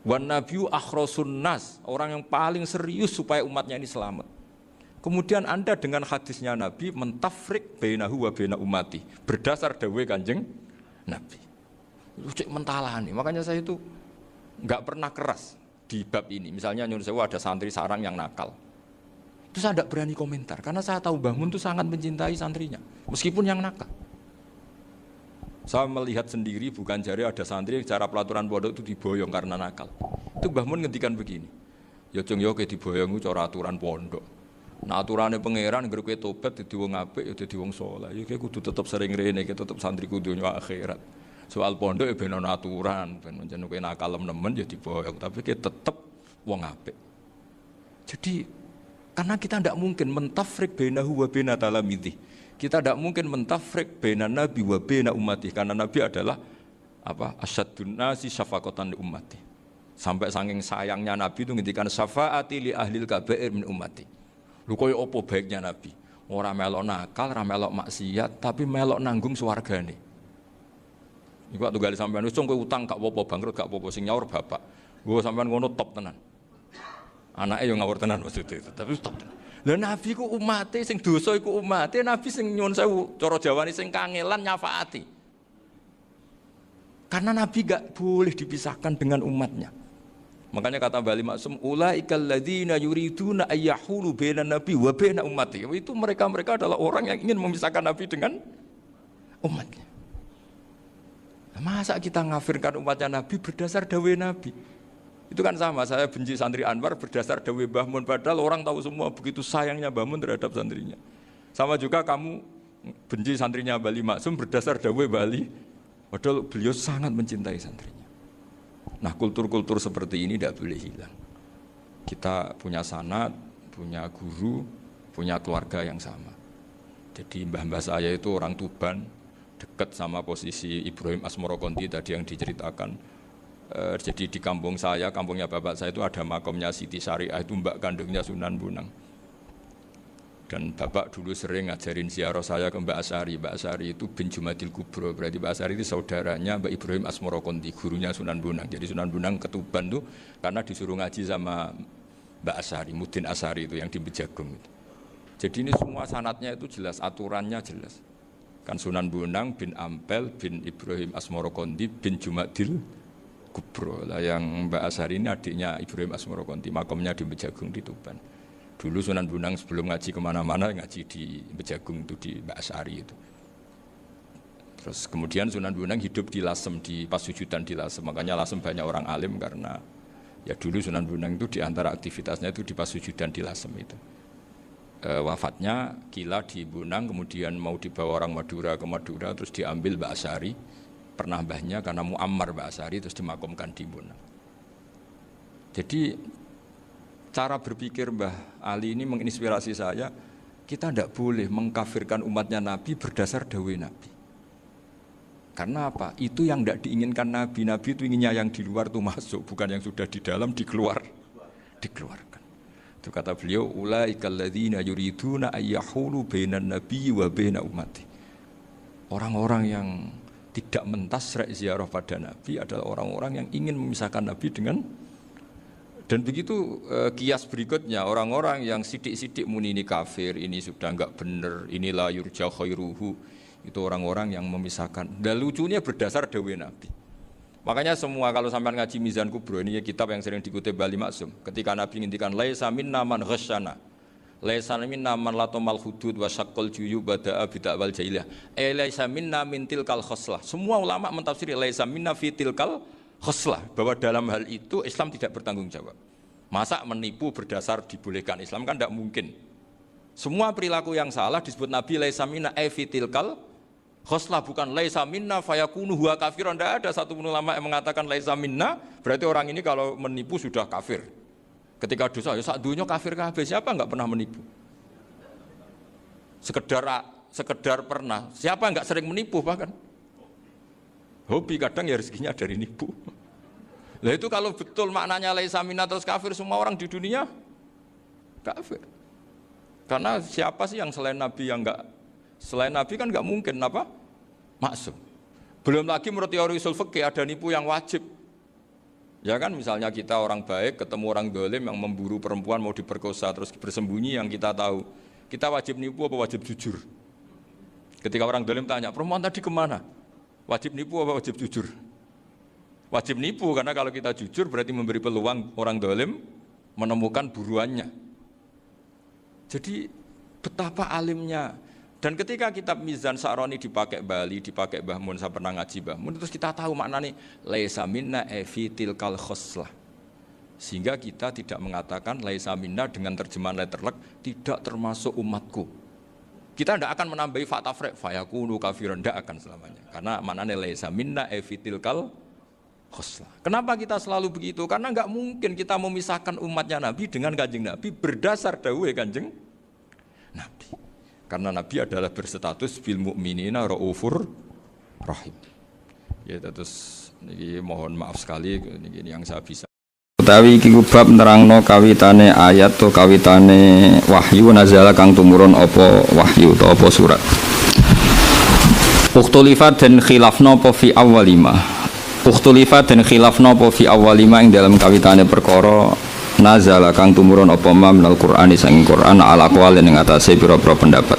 Wan nabiyyu akhrasun nas, orang yang paling serius supaya umatnya ini selamat. Kemudian Anda dengan hadisnya Nabi mentafrik bainahu wa baina ummati berdasar dawuh Kanjeng Nabi. Itu cek mentalani. Makanya saya itu enggak pernah keras di bab ini. Misalnya nyuruh saya ada santri sarang yang nakal. Itu saya tidak berani komentar karena saya tahu Mbah Mun itu sangat mencintai santrinya meskipun yang nakal. Saya melihat sendiri bukan jari ada santri cara pelaturan pondok itu diboyong karena nakal. Itu Mbah Mun ngendikan begini. Ya cung yo ke diboyong itu cara aturan pondok. Nah aturannya pangeran ngger kowe tobat dadi wong apik ya dadi wong saleh. Ya kowe kudu tetep sering rene, kowe tetep santri kudu dunya akhirat. Soal pondok ya ben ana aturan, ben pancen kowe nakal nemen ya diboyong, tapi kowe tetep wong apik. Jadi karena kita tidak mungkin mentafrik bainahu wa baina talamidhi. Kita tidak mungkin mentafrik baina nabi wa baina ummati karena nabi adalah apa? Asyaddun nasi syafaqatan li ummati. Sampai saking sayangnya nabi itu ngendikan syafaati li ahlil kabair min ummati. Lho koyo apa baiknya nabi? Ora melok nakal, ora melok maksiat, tapi melok nanggung swargane. Iku waktu gali sampean wis kowe utang gak apa-apa, bangkrut gak apa-apa, sing nyaur bapak. Gua sampean ngono top tenan. Anake yo ngawur tenan maksudnya itu. Tapi stop. Lah Nabi ku umate sing dosa iku umate, Nabi sing nyuwun sewu, cara Jawane sing kangelan nyafaati. Karena Nabi gak boleh dipisahkan dengan umatnya. Makanya kata Bali Maksum, ulaikal ladzina yuriduna ayyahulu bainan nabi wa baina ummati. Itu mereka adalah orang yang ingin memisahkan Nabi dengan umatnya. Masa kita ngafirkan umatnya Nabi berdasar dawai Nabi? Itu kan sama, saya benci santri Anwar berdasar dawai Mbah Mun, padahal orang tahu semua begitu sayangnya Mbah Mun terhadap santrinya. Sama juga kamu benci santrinya Bali Maksum berdasar dawai Bali, padahal beliau sangat mencintai santrinya. Nah, kultur-kultur seperti ini tidak boleh hilang. Kita punya sanad, punya guru, punya keluarga yang sama. Jadi mbah-mbah saya itu orang Tuban, dekat sama posisi Ibrahim Asmoro Konti tadi yang diceritakan. Jadi di kampung saya, kampungnya bapak saya itu ada makomnya Siti Syariah, itu mbak kandungnya Sunan Bonang. Dan bapak dulu sering ngajarin ziarah saya ke Mbak Asari. Mbak Asari itu bin Jumadil Kubro, berarti Mbak Asari itu saudaranya Mbak Ibrahim Asmoro Konti, gurunya Sunan Bonang. Jadi Sunan Bonang ke Tuban tuh karena disuruh ngaji sama Mbak Asari, Mudin Asari itu yang di Bejagung itu. Jadi ini semua sanatnya itu jelas, aturannya jelas. Kan Sunan Bonang bin Ampel bin Ibrahim Asmoro Konti bin Jumadil Kubro lah, yang Mbak Asari ini adiknya Ibrahim Asmoro Konti, makomnya di Bejagung di Tuban. Dulu Sunan Bonang sebelum ngaji kemana-mana ngaji di Bejagung itu di Mbak Asari itu. Terus kemudian Sunan Bonang hidup di Lasem, di Pasujudan di Lasem, makanya Lasem banyak orang alim karena ya dulu Sunan Bonang itu di antara aktivitasnya itu di Pasujudan di Lasem itu. Wafatnya kila di Bonang, kemudian mau dibawa orang Madura ke Madura, terus diambil Mbak Asari. Pernah mbahnya karena Muammar Mbak Asari terus dimakamkan di Bonang. Jadi cara berpikir Mbah Ali ini menginspirasi saya. Kita tidak boleh mengkafirkan umatnya Nabi berdasar dawai Nabi. Karena apa? Itu yang tidak diinginkan Nabi. Nabi itu inginnya yang di luar itu masuk, bukan yang sudah di dalam dikeluarkan. Itu kata beliau, ulaikal ladzina yuriduna ayyahulu bainan nabi wa baina ummati. Orang-orang yang tidak mentasrek ziarah pada Nabi adalah orang-orang yang ingin memisahkan Nabi dengan, dan begitu kias berikutnya, orang-orang yang sidik-sidik muni ini kafir, ini sudah enggak benar, inilah yurja khairuhu, itu orang-orang yang memisahkan. Dan lucunya berdasar dawai Nabi. Makanya semua kalau sampai ngaji Mizan Kubro, ini kitab yang sering dikutip Bali Maksum, ketika Nabi ngintikan laisa minna man ghasyana, laisa minna man latomal hudud wa syaqqal juyub bada'a bid'awal jahiliyah. Laisa minna min tilkal khoslah. Semua ulama mentafsiri laisa minna fi tilkal khoslah, bahwa dalam hal itu Islam tidak bertanggung jawab. Masa menipu berdasar dibolehkan Islam kan tidak mungkin. Semua perilaku yang salah disebut Nabi laisa minna fi tilkal khoslah, bukan laisa minna fayakunu huwa kafiran. Tidak ada satu ulama yang mengatakan laisa minna berarti orang ini kalau menipu sudah kafir. Ketika dosa, ya sak dunia kafir kabeh, siapa enggak pernah menipu? Sekedar pernah, siapa enggak sering menipu bahkan? Hobi kadang ya rezekinya dari nipu. Lah itu kalau betul maknanya laisa minna terus kafir, semua orang di dunia kafir. Karena siapa sih yang selain Nabi yang enggak, selain Nabi kan enggak mungkin apa? Maksum. Belum lagi menurut teori usul fikih ada nipu yang wajib. Ya kan, misalnya kita orang baik ketemu orang dolim yang memburu perempuan mau diperkosa terus bersembunyi, yang kita tahu, kita wajib nipu apa wajib jujur? Ketika orang dolim tanya, perempuan tadi kemana? Wajib nipu apa wajib jujur? Wajib nipu, karena kalau kita jujur berarti memberi peluang orang dolim menemukan buruannya. Jadi betapa alimnya. Dan ketika kitab Mizan Sa'roni dipakai Bali, dipakai Mbah Mun, saya pernah ngaji Mbah Mun, terus kita tahu maknanya laisa minna fi tilkal khoslah. Sehingga kita tidak mengatakan laisa minna dengan terjemahan letterlek tidak termasuk umatku. Kita tidak akan menambahi fa tafriq fayakunu kafiran, tidak akan selamanya. Karena maknanya laisa minna fi tilkal khoslah. Kenapa kita selalu begitu? Karena enggak mungkin kita memisahkan umatnya Nabi dengan Kanjeng Nabi berdasar dawuh Kanjeng Nabi. Karena Nabi adalah berstatus bil mu'minina raufur rahim. Ya terus niki mohon maaf sekali niki yang saya bisa. Utawi iki bab nerangno kawitane ayat to kawitane wahyu nazala kang tumurun apa wahyu to apa surat. Ukhtulifat dan khilafna apa fi awwalima. Ukhtulifat dan khilafna apa fi awwalima ing dalam kawitane perkara nazala kang tumurun apa ma minal Qur'ani sanging Qur'an ala aqwalin ing atase pira-pira pendapat